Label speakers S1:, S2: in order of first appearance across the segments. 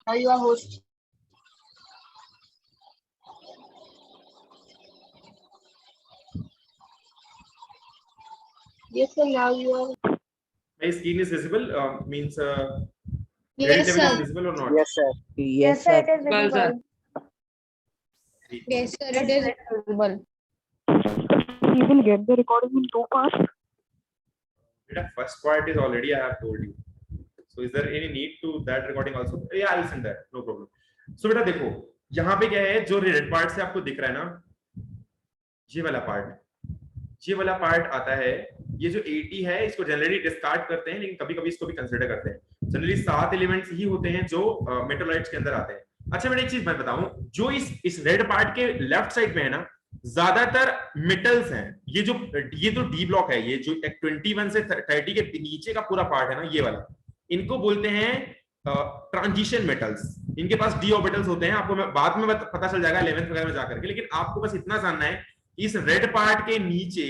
S1: Are you a host? Yes, sir. Now you are.
S2: My screen is visible. Means
S1: Yes,
S2: grade level is
S1: sir.
S2: visible or not?
S3: Yes, sir.
S1: Yes, sir. It is
S4: Well, sir.
S1: visible. Yes, sir. It is visible.
S5: We will get the recording in 2 parts.
S2: Beta, first part is already I have told you. So is there any need to that recording also? Yeah, I will send that. No problem. So बेटा देखो यहाँ पे क्या है जो red part से आपको दिख रहा है ना, ये वाला पार्ट आता है। ये जो 80 है इसको जनरली डिस्कार्ड करते हैं, लेकिन कभी-कभी इसको भी कंसीडर करते हैं। जनरली 7 एलिमेंट्स ही होते हैं जो मेटालॉइड्स के अंदर आते हैं। अच्छा बेटा एक चीज मैं बताऊं, जो इस रेड पार्ट के लेफ्ट साइड में है ना, ज्यादातर मेटल्स हैं। ये जो डी ब्लॉक है, ये जो 21 से 30 के नीचे का पूरा पार्ट है ना, ये वाला, इनको बोलते हैं ट्रांजिशन मेटल्स। इनके पास डी ऑर्बिटल्स होते हैं, आपको बाद में पता चल जाएगा 11th वगैरह में जाकर के, लेकिन आपको बस इतना जानना है इस रेड पार्ट के नीचे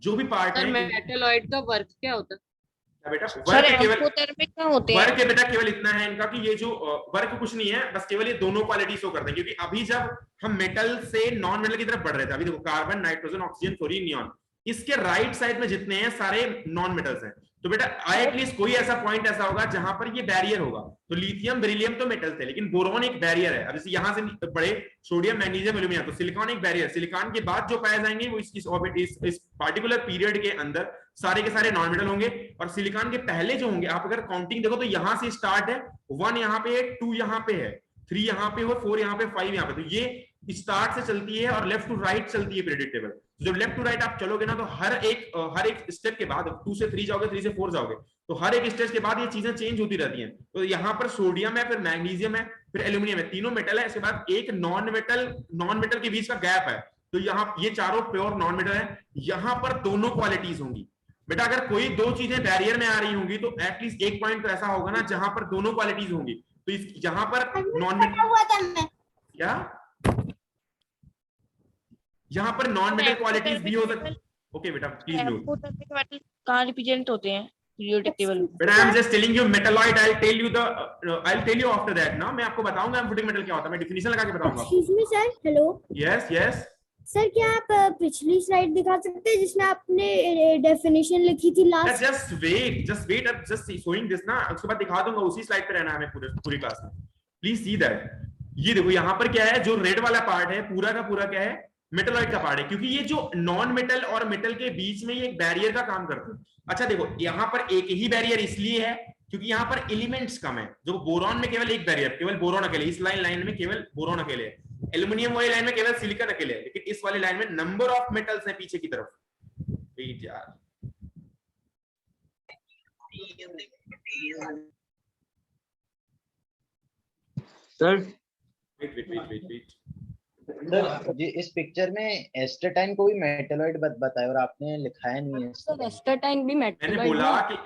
S2: जो भी पार्ट है,
S4: मेटलॉइड का वर्क क्या होता है
S2: बेटा?
S4: वर्क
S2: के बेटा केवल इतना है इनका कि ये जो वर्क कुछ नहीं है, बस केवल ये दोनों क्वालिटी शो करते हैं। क्योंकि अभी जब हम मेटल से नॉन मेटल की तरफ बढ़ रहे थे, अभी देखो carbon, nitrogen, oxygen, fluorine, neon, इसके राइट साइड में जितने हैं सारे नॉन मेटल्स हैं। तो बेटा एटलीस्ट कोई ऐसा पॉइंट ऐसा होगा जहां पर ये बैरियर होगा। तो लिथियम, बेरिलियम तो मेटल थे, लेकिन बोरॉन एक बैरियर है। अब जैसे यहां से बड़े सोडियम, मैग्नीशियम, एल्यूमिनियम, तो सिलिकॉन एक बैरियर। सिलिकॉन के बाद जो पाए जाएंगे वो इस पार्टिकुलर पीरियड के अंदर सारे के सारे नॉन मेटल होंगे। और सिलिकॉन के पहले जो होंगे, आप अगर काउंटिंग देखो तो यहां से स्टार्ट है, 1 यहाँ पे है, 2 यहाँ पे है, 3 यहाँ पे हो, 4 यहाँ पे, 5 यहाँ पे। तो ये स्टार्ट से चलती है और लेफ्ट टू राइट चलती है पीरियड टेबल। जब लेफ्ट टू राइट आप चलोगे ना, तो हर एक स्टेप के बाद 2 से 3 जाओगे, 3 से 4 जाओगे, तो हर एक स्टेज के बाद ये चीजें चेंज होती रहती हैं। तो यहाँ पर सोडियम है, फिर मैग्नीशियम है, फिर एल्यूमिनियम है, तीनों मेटल है। इसके बाद एक नॉन मेटल के बीच का गैप है। तो यहाँ ये चारों प्योर नॉन मेटल है। यहाँ पर दोनों क्वालिटीज होंगी। बेटा अगर कोई 2 चीजें बैरियर में आ रही होंगी तो एटलीस्ट एक पॉइंट तो ऐसा होगा ना जहां पर दोनों क्वालिटीज होंगी। तो यहाँ पर नॉन मेटल क्या, यहाँ पर नॉन मेटल क्वालिटीज भी हो सकती। ओके बेटा प्लीज म्यूट।
S5: कहां रिप्रेजेंट होते हैं पीरियोडिक टेबल?
S2: बेटा I am just telling you metalloid, I will tell you after that ना। मैं आपको बताऊंगा एम्फोटेरिक मेटल क्या होता है, मैं डेफिनेशन लगा के बताऊंगा।
S6: Excuse me sir, hello.
S2: Yes yes
S6: sir क्या आप पिछली स्लाइड दिखा सकते हैं जिसमें आपने डेफिनेशन लिखी थी last?
S2: Just wait I just showing this ना, उसके बाद दिखा दूंगा। उसी स्लाइड पे रहना है हमें पूरी क्लास में। Please see that. ये देखो यहाँ पर क्या है, जो रेड वाला पार्ट है पूरा का पूरा क्या है, मेटलॉइड का पार्ट है। क्योंकि ये जो नॉन मेटल और मेटल के बीच में ये एक बैरियर का काम करते हैं। अच्छा देखो यहाँ पर एक ही बैरियर इसलिए है क्योंकि यहाँ पर एलिमेंट्स कम है। जो बोरॉन में केवल एक बैरियर, केवल बोरॉन अकेले, इस लाइन में केवल बोरॉन अकेले है। एल्यूमिनियम वाली लाइन में केवल सिलिकॉन अकेले है, लेकिन इस वाली लाइन में नंबर ऑफ मेटल्स हैं पीछे की तरफ। वेट यार,
S3: सर
S2: वेट
S3: सर जी, इस पिक्चर में एस्टेटाइन को भी मेटलॉइड बताया और आपने लिखाया नहीं है।
S5: सर एस्टेटाइन भी मेटलॉइड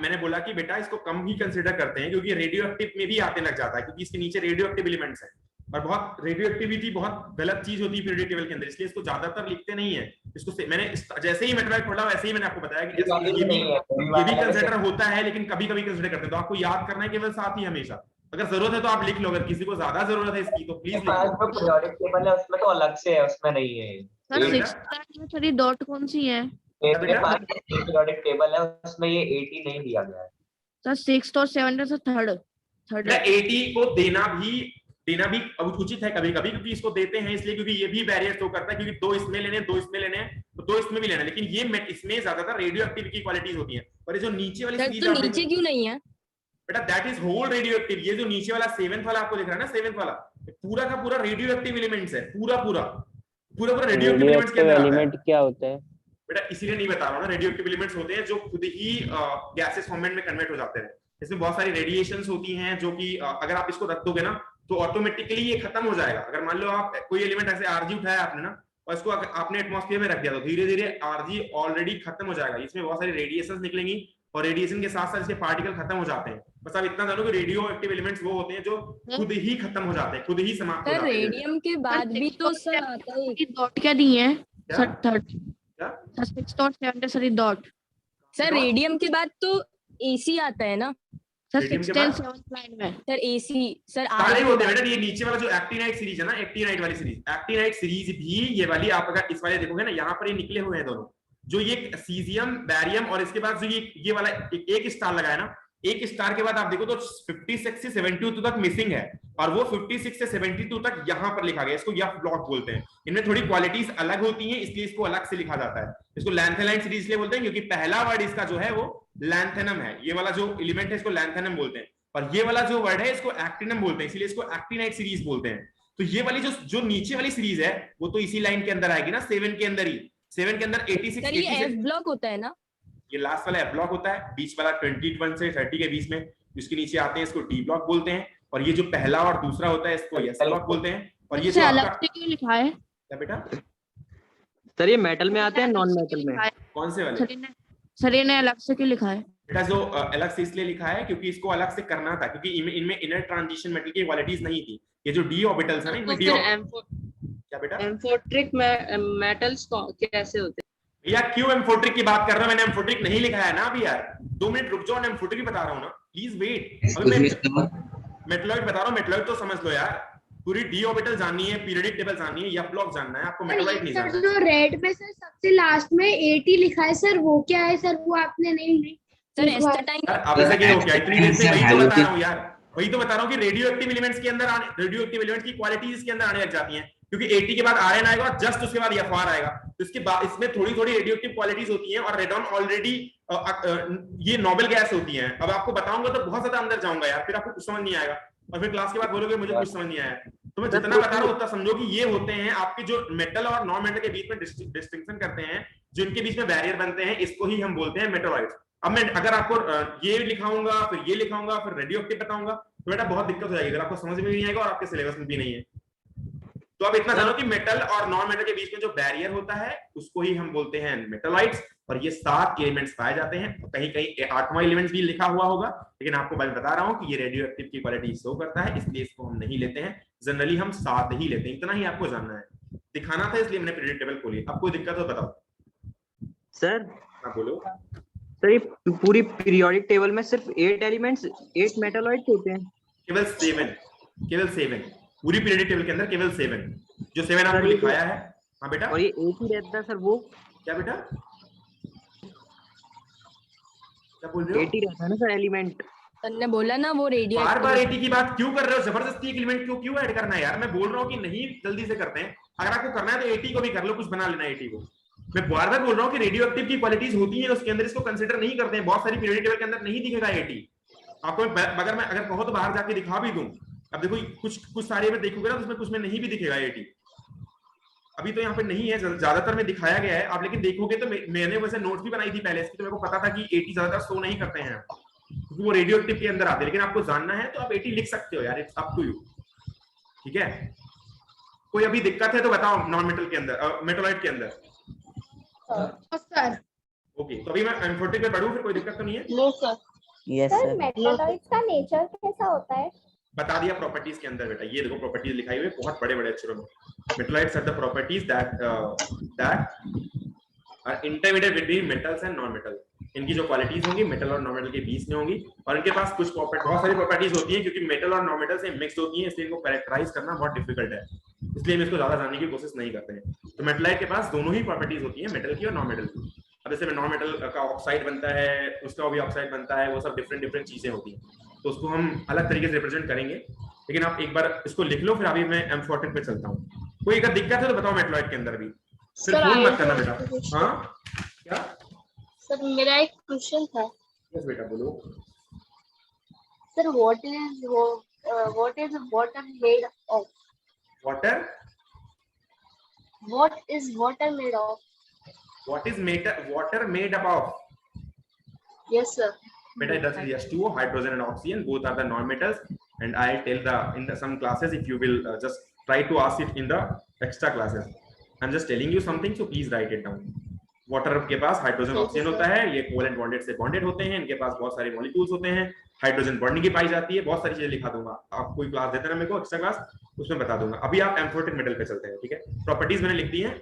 S2: मैंने बोला कि बेटा इसको कम ही कंसीडर करते हैं क्योंकि रेडियो एक्टिव में भी आते लग जाता है, क्योंकि इसके नीचे रेडियो एक्टिव एलिमेंट्स हैं और बहुत रेडियो एक्टिविटी बहुत गलत चीज होती है पीरियोडिक टेबल के अंदर, इसलिए इसको ज्यादातर लिखते नहीं है। इसको मैंने जैसे ही मेटलॉइड पढ़ा वैसे ही मैंने आपको बताया कि ये भी कंसीडर होता है, लेकिन कभी कभी कंसीडर करते हैं। तो आपको याद करना है केवल साथ ही हमेशा। अगर जरूरत है तो आप लिख लो, अगर किसी को ज्यादा जरूरत है इसकी तो प्लीज लिख लो।
S7: पीरियोडिक टेबल है उसमें तो अलग से है, उसमें नहीं है।
S5: सर 6th में सर डॉट कौन सी है?
S7: मेरे पास पीरियोडिक टेबल है उसमें ये 80 नहीं दिया गया है
S5: सर। 6th और 7th से थर्ड
S2: 80 को देना भी अब उचित है कभी कभी, क्योंकि इसको देते हैं इसलिए क्योंकि ये भी बैरियर शो करता है। क्योंकि 2 इसमें लेने, 2 इसमें लेने हैं, तो 2 इसमें भी लेना है। लेकिन ये इसमें ज्यादातर रेडियो एक्टिव की क्वालिटीज होती हैं। और ये जो नीचे वाली सीरीज
S5: तो नीचे क्यों नहीं है
S2: बेटा, that is whole radioactive. ये जो नीचे वाला 7th वाला आपको दिख रहा है ना, 7th वाला पूरा का पूरा रेडियो एक्टिव एलिमेंट्स है। पूरा रेडियो एक्टिव एलिमेंट्स के अंदर एलिमेंट क्या होता है बेटा, इसीलिए नहीं बता रहा हूं ना। रेडियो एक्टिव एलिमेंट्स होते हैं जो खुद ही गैसेस फॉर्मेट में कन्वर्ट हो जाते हैं। इसमें बहुत सारी रेडिएशंस होती हैं जो कि अगर आप इसको रख दोगे ना तो ऑटोमेटिकली ये खत्म हो जाएगा। अगर मान लो आप कोई एलिमेंट ऐसे आरजी उठाया आपने ना और इसको आपने एटमॉस्फेयर में रख दिया तो धीरे धीरे आरजी ऑलरेडी खत्म हो जाएगा। इसमें बहुत सारी रेडिएशंस निकलेंगी और रेडिएशन के साथ साथ इसके पार्टिकल खत्म हो जाते हैं। बस आप इतना जानो कि रेडियो एक्टिव एलिमेंट्स वो होते हैं जो खुद ही खत्म हो जाते हैं, खुद ही समाप्त हो जाते हैं।
S5: रेडियम के बाद भी तो सर आता है कि डॉट क्या नहीं है सर? थर्ड क्या 6th और 7th sir dot. Sir radium के बाद तो एसी आता है ना सर
S2: Radium के
S5: 6th and
S2: बाद
S5: 7th लाइन में
S8: सर एसी सर
S2: सारे होते हैं बेटा। ये नीचे वाला जो एक्टिनाइट सीरीज है ना, एक्टिनाइट वाली सीरीज, एक्टिनाइट सीरीज भी ये वाली आप अगर इस वाले देखोगे ना, यहाँ पर ये निकले हुए हैं दोनों, जो ये सीजियम बैरियम और इसके बाद जो ये वाला एक स्टार लगा है ना, एक स्टार के बाद आप देखो तो 56 से 72 तक मिसिंग है, और वो 56 से 72 तक यहाँ पर लिखा गया। इसको यफ ब्लॉक बोलते हैं। इनमें थोड़ी क्वालिटीज अलग होती हैं, इसलिए इसको अलग से लिखा जाता है। इसको लैंथेनाइट सीरीज इसलिए बोलते हैं क्योंकि पहला वर्ड इसका जो है वो लैंथेनम है। ये वाला जो एलिमेंट है इसको लैंथेनम बोलते हैं, और ये वाला जो वर्ड है इसको एक्टिनम बोलते हैं, इसलिए इसको एक्टिनाइट सीरीज बोलते हैं। तो ये वाली जो नीचे वाली सीरीज है वो तो इसी लाइन के अंदर आएगी ना, 7 के अंदर ही। 7 के अंदर 86
S8: सर ये एफ ब्लॉक होता है ना,
S2: ये लास्ट वाला एफ ब्लॉक होता है, बीच वाला 21 से 30 के बीच में इसके नीचे आते हैं, इसको डी ब्लॉक बोलते हैं, और ये जो पहला और दूसरा होता है इसको एस ब्लॉक बोलते हैं। और ये जो
S5: अलग
S2: आपका
S5: से क्यों लिखा है?
S2: क्या बेटा,
S9: सर ये मेटल में आते हैं नॉन मेटल में?
S2: कौन से वाले
S5: सर ये अलग से क्यों लिखा है?
S2: बेटा जो अलग से इसलिए लिखा है क्योंकि इसको अलग से करना था, क्योंकि इनमें इनर ट्रांजिशन मेटल की क्वालिटीज नहीं थी। ये जो डी ऑर्बिटल्स है ना,
S4: तो
S2: इनमें डी
S4: फिर
S2: क्या बेटा,
S4: एम्फोट्रिक मेटल्स कैसे होते हैं?
S2: भैया क्यों एम्फोट्रिक की बात कर रहा हूं? मैंने एम्फोट्रिक नहीं लिखा है ना अभी यार, 2 मिनट रुक जाओ, मैं एम्फोट्रिक ही बता रहा हूं ना, प्लीज वेट। अभी मैं मेटलॉइड बता रहा हूं, मेटलॉइड तो समझ लो यार, पूरी डी ऑर्बिटल जाननी है, पीरियोडिक टेबल जाननी है, एफ ब्लॉक जानना है, आपको मेटलॉइड नहीं जानना है।
S6: जो रेड में सर सबसे लास्ट में 80 लिखा है सर, वो क्या है सर? वो आपने नहीं
S8: सर एस्टेटाइन
S2: अब ऐसा क्या हो गया इतनी देर से? वही तो बता रहा हूं यार, वही तो बता रहा हूं कि रेडियो एक्टिव एलिमेंट्स के अंदर रेडियो एक्टिव एलिमेंट की क्वालिटीज इसके अंदर आने लग जाती हैं, क्योंकि 80 के बाद आरएन आएगा, जस्ट उसके बाद एफआर आएगा, तो इसके बाद इसमें थोड़ी थोड़ी रेडियो एक्टिव क्वालिटीज होती हैं, और रेडॉन ऑलरेडी ये नोबेल गैस होती हैं। अब आपको बताऊंगा तो बहुत ज्यादा अंदर जाऊंगा यार, फिर आपको कुछ समझ नहीं आएगा, और फिर क्लास के बाद बोलोगे मुझे कुछ समझ नहीं आया। तो मैं जितना बता रहा हूँ उतना समझो कि ये होते हैं आपके जो मेटल और नॉन मेटल के बीच में डिस्टिंक्शन करते हैं, जिनके बीच में बैरियर बनते हैं, इसको ही हम बोलते हैं मेटलॉइड्स। अब मैं अगर आपको ये लिखाऊंगा, फिर ये लिखाऊंगा, फिर रेडियो एक्टिव बताऊंगा, तो बेटा बहुत दिक्कत हो जाएगी, अगर आपको समझ में भी नहीं आएगा और आपके सिलेबस में भी नहीं है। तो अब इतना जानो कि मेटल और नॉन मेटल के बीच में जो बैरियर होता है उसको ही हम बोलते हैं मेटलॉइड्स, और ये 7 एलिमेंट्स पाए जाते हैं। कहीं कहीं 8वां एलिमेंट भी लिखा हुआ होगा, लेकिन आपको मैं बता रहा हूं कि ये रेडियो एक्टिव की क्वालिटी शो करता है, इसलिए इसको हम नहीं लेते हैं। जनरली हम 7 ही लेते हैं, इतना ही आपको जानना है, दिखाना था इसलिए मैंने पीरियड टेबल खोली। अब कोई दिक्कत हो बताओ
S9: सर।
S2: हाँ बोलो
S9: सर ये पूरी पीरियोडिक टेबल में सिर्फ 8 एलिमेंट्स 8 मेटलॉइड्स होते हैं?
S2: केवल 7 पूरी पीरियडिक टेबल के अंदर केवल 7, जो 7 आपको लिखाया है। हाँ बेटा,
S9: और ये 8 ही रहता है सर? वो
S2: क्या बेटा, क्या बोल रहे हो?
S9: 8 ही रहता है ना सर एलिमेंट?
S8: सर ने बोला ना वो रेडियो
S2: बार बार 80 की बात क्यों कर रहे हो? जबरदस्ती एक एलिमेंट क्यों ऐड करना है यार? मैं बोल रहा हूँ कि नहीं जल्दी से करते हैं, अगर आपको करना है तो 80 को भी कर लो, कुछ बना लेना 80 को। मैं बार बार बोल रहा हूँ कि रेडियो एक्टिव की क्वालिटीज होती हैं उसके अंदर, इसको कंसीडर नहीं करते हैं। बहुत सारी पीरियडिक टेबल के अंदर नहीं दिखेगा 80 आपको, अगर मैं कहो तो बाहर जाके दिखा भी दूं। अब देखो कुछ सारे में देखोगे ना, उसमें कुछ में नहीं भी दिखेगा 80। अभी तो यहाँ पे नहीं है, ज्यादातर में दिखाया गया है आप, लेकिन देखोगे तो मैंने वैसे नोट्स भी बनाई थी पहले इसकी, तो मेरे को पता था कि 80 ज्यादातर शो नहीं करते हैं क्योंकि वो रेडियो एक्टिव के अंदर आते हैं। लेकिन आपको जानना है तो आप 80 लिख सकते हो यार, इट्स अप टू यू, ठीक है। कोई अभी दिक्कत है तो बताओ नॉन मेटल के अंदर, मेटलॉइड के अंदर?
S6: सर
S2: ओके, तो अभी मैं एम्फोटिक में पढ़ूं, फिर कोई दिक्कत तो नहीं है?
S1: No sir.
S9: Yes
S6: sir
S9: sir.
S6: Metalloids का नेचर कैसा होता है?
S2: बता दिया प्रॉपर्टीज के अंदर बेटा, ये देखो प्रॉपर्टीज लिखाई हुई है बहुत बड़े बड़े अक्षरों में। Metalloids are the properties that are intermediate between metals and non metal. इनकी जो क्वालिटीज होंगी मेटल और नॉन मेटल के बीच में होंगी, और इनके पास कुछ बहुत सारी प्रॉपर्टीज होती हैं, क्योंकि मेटल और नॉन मेटल से मिक्स होती हैं, इसलिए इनको कैरेक्टराइज करना बहुत डिफिकल्ट है, इसलिए हम इसको ज्यादा जानने की कोशिश नहीं करते हैं। तो मेटलाइट के पास दोनों ही प्रॉपर्टीज होती हैं, मेटल की और नॉन मेटल की। अब जैसे नॉन मेटल का ऑक्साइड बनता है, उसका भी ऑक्साइड बनता है, वो सब डिफरेंट चीजें होती हैं, तो उसको हम अलग तरीके से रिप्रेजेंट करेंगे। लेकिन आप एक बार इसको लिख लो, फिर अभी मैं एम्फोटिक पे चलता हूँ। कोई अगर दिक्कत है तो बताओ मेटलॉइड के अंदर भी, फिर फोन मत करना बेटा। हाँ क्या
S1: सर मेरा एक क्वेश्चन था।
S2: यस बेटा बोलो।
S1: Sir what is water made of?
S2: Water?
S1: What is water made of?
S2: What is water made up of?
S1: Yes sir.
S2: Beta, that is H2O, hydrogen and oxygen, both are the non-metals, and I'll tell in some classes if you will just try to ask it in the extra classes. I'm just telling you something, so please write it down. Water के पास hydrogen oxygen होता है, ये covalent bonded से bonded होते हैं, इनके पास बहुत सारे मॉलिक्यूल्स होते हैं, हाइड्रोजन बॉन्डिंग की पाई जाती है, बहुत सारी चीजें लिखा दूंगा। आप कोई क्लास देते ना मेरे को एक्स्ट्रा क्लास, उसमें बता दूंगा। अभी आप एम्फोटिक मेटल पे चलते हैं, ठीक है। प्रॉपर्टीज मैंने लिख दी हैं।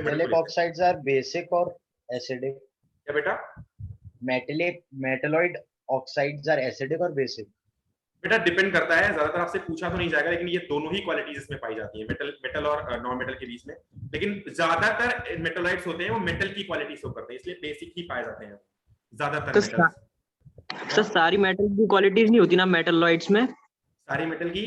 S3: मेटलिक ऑक्साइड्स आर बेसिक और एसिडिक।
S2: क्या बेटा?
S3: मेटलॉइड ऑक्साइड्स आर एसिडिक और बेसिक?
S2: बेटा डिपेंड करता है, ज्यादातर आपसे पूछा तो नहीं जाएगा, लेकिन ये दोनों ही क्वालिटीज इसमें पाई जाती है, मेटल और नॉन मेटल के बीच में। लेकिन ज्यादातर मेटोलाइट्स होते हैं वो मेटल की क्वालिटी शो करते हैं, इसलिए बेसिक ही पाए जाते हैं ज्यादातर मेटल।
S9: सर सारी मेटल की क्वालिटीज नहीं होती ना मेटलॉइड्स में?
S2: सारी मेटल की,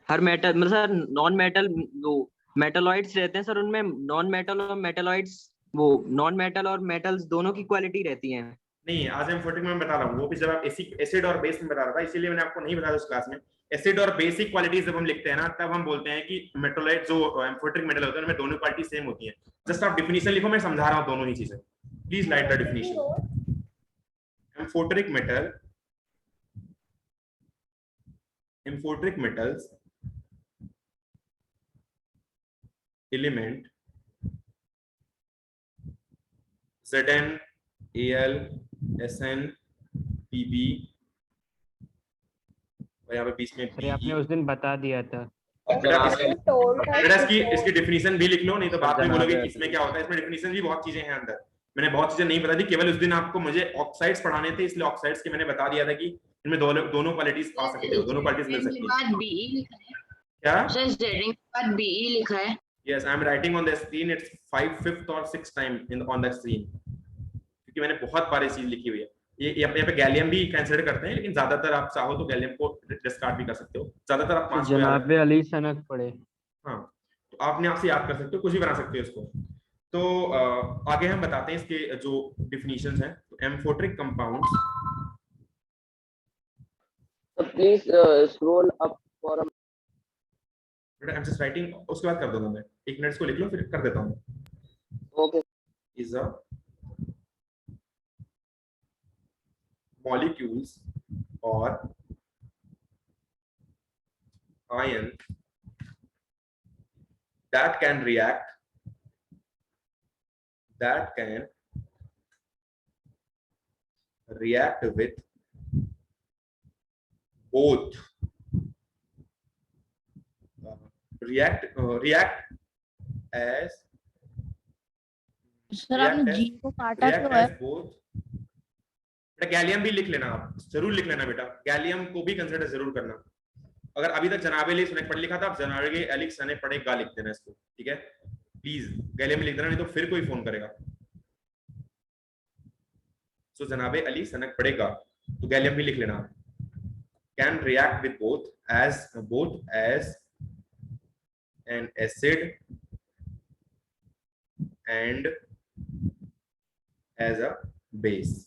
S9: हर मेटल मतलब सर नॉन मेटल वो मेटलॉइड्स रहते हैं सर, उनमें नॉन मेटल और मेटलॉइड्स वो नॉन मेटल और मेटल्स दोनों की क्वालिटी रहती है।
S2: नहीं आज एम्फोटिक में बता रहा हूँ, वो भी जब आप एसिड और बेस में बता रहा था, इसीलिए मैंने आपको नहीं बताया उस क्लास में। एसिड और बेसिक क्वालिटीज जब हम लिखते हैं ना, तब हम बोलते हैं कि मेटोलाइट जो एम्फोटिक मेटल होते हैं उनमें दोनों क्वालिटी सेम होती है। जस्ट आप डिफिनीशन लिखो, मैं समझा रहा हूँ दोनों ही चीजें। Please write the definition. Amphoteric metal, amphoteric metals element Zn, Al, Sn, Pb और यहाँ पे बीच में
S10: अरे आपने उस दिन बता दिया था।
S2: बेटा इसकी डिफिनीशन भी लिख लो, नहीं तो बाद में बोलोगे कि इसमें क्या होता है। इसमें डिफिनीशन भी बहुत चीजें हैं अंदर, मैंने बहुत चीजें नहीं बता दी, केवल उस दिन आपको मुझे ऑक्साइड्स पढ़ाने थे, इसलिए ऑक्साइड्स के मैंने बता दिया था कि इनमें दोनों क्वालिटीज पा सकते हो, दोनों क्वालिटीज मिल सकती है। क्या
S5: BE लिखा है?
S2: Yes, I am writing on the screen. It's 5th or 6th time on the screen. क्योंकि मैंने बहुत बार ये चीज लिखी हुई है। ये यहाँ पे गैलियम भी कंसीडर करते हैं, लेकिन ज्यादातर आप चाहो तो गैलियम को डिस्कार्ड भी कर सकते हो। ज्यादातर आप 5
S10: जनाब अली सनक पढ़े।
S2: हाँ, तो आपने आपसे याद कर सकते हो, कुछ भी बना सकते हो इसको। तो आगे हम बताते हैं इसके जो डिफिनीशंस हैं। तो amphoteric compounds,
S4: please scroll up for
S2: बेटा आई एम जस्ट राइटिंग, उसके बाद कर दूंगा मैं। 1 मिनट इसको लिख लो, फिर कर देता हूँ।
S4: Okay.
S2: Is a molecules or ion that can react with both react as
S5: sir आपने जी को काटा क्यों है?
S2: बेटा गैलियम भी लिख लेना, आप जरूर लिख लेना बेटा, गैलियम को भी कंसीडर जरूर करना। अगर अभी तक जनाबे अली सनक पढ़ लिखा था, आप जनाबे अली सनक पढ़ेगा लिख देना इसको, ठीक है? प्लीज गैलियम लिख देना, नहीं तो फिर कोई फोन करेगा। सो जनाबे अली सनक पढ़ेगा तो गैलियम भी लिख लेना। Can react with both as an acid and as a base.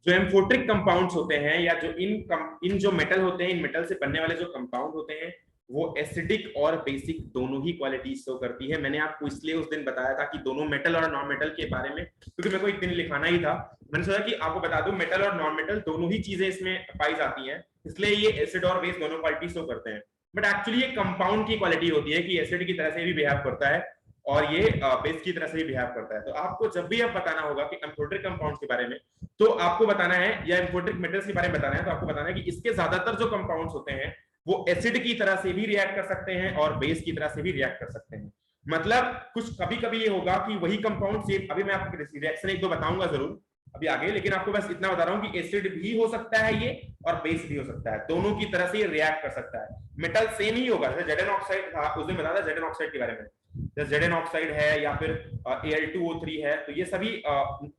S2: जो एम्फोटिक कंपाउंड्स होते हैं, या जो इन जो मेटल होते हैं, इन मेटल से बनने वाले जो कंपाउंड होते हैं, वो एसिडिक और बेसिक दोनों ही क्वालिटीज शो करती है। मैंने आपको इसलिए उस दिन बताया था कि दोनों मेटल और नॉन मेटल के बारे में, क्योंकि मेरे को एक दिन लिखाना ही था, मैंने सोचा कि आपको बता दूं मेटल और नॉन मेटल दोनों ही चीजें इसमें पाई जाती हैं, इसलिए ये एसिड और बेस दोनों क्वालिटी शो करते हैं। बट एक्चुअली ये कंपाउंड की क्वालिटी होती है कि एसिड की तरह से भी बिहेव करता है और ये बेस की तरह से भी बिहेव करता है। तो आपको जब भी अब बताना होगा कि एम्फोटिक कंपाउंड्स के बारे में, तो आपको बताना है, या एम्फोटिक मेटल्स के बारे में बताना है, तो आपको बताना है कि इसके ज्यादातर जो कंपाउंड्स होते हैं वो एसिड की तरह से भी रिएक्ट कर सकते हैं और बेस की तरह से भी रिएक्ट कर सकते हैं। मतलब कुछ कभी कभी ये होगा कि वही कंपाउंड सेम, अभी मैं आपको रिएक्शन एक दो बताऊंगा जरूर अभी आगे, लेकिन आपको बस इतना बता रहा हूं कि एसिड भी हो सकता है ये और बेस भी हो सकता है, दोनों की तरह से ये रिएक्ट कर सकता है। मेटल सेम ही होगा, जैसे Zn ऑक्साइड था, उस दिन बताया था Zn ऑक्साइड के बारे में, जैसे Zn ऑक्साइड है या फिर Al2O3 है, तो ये सभी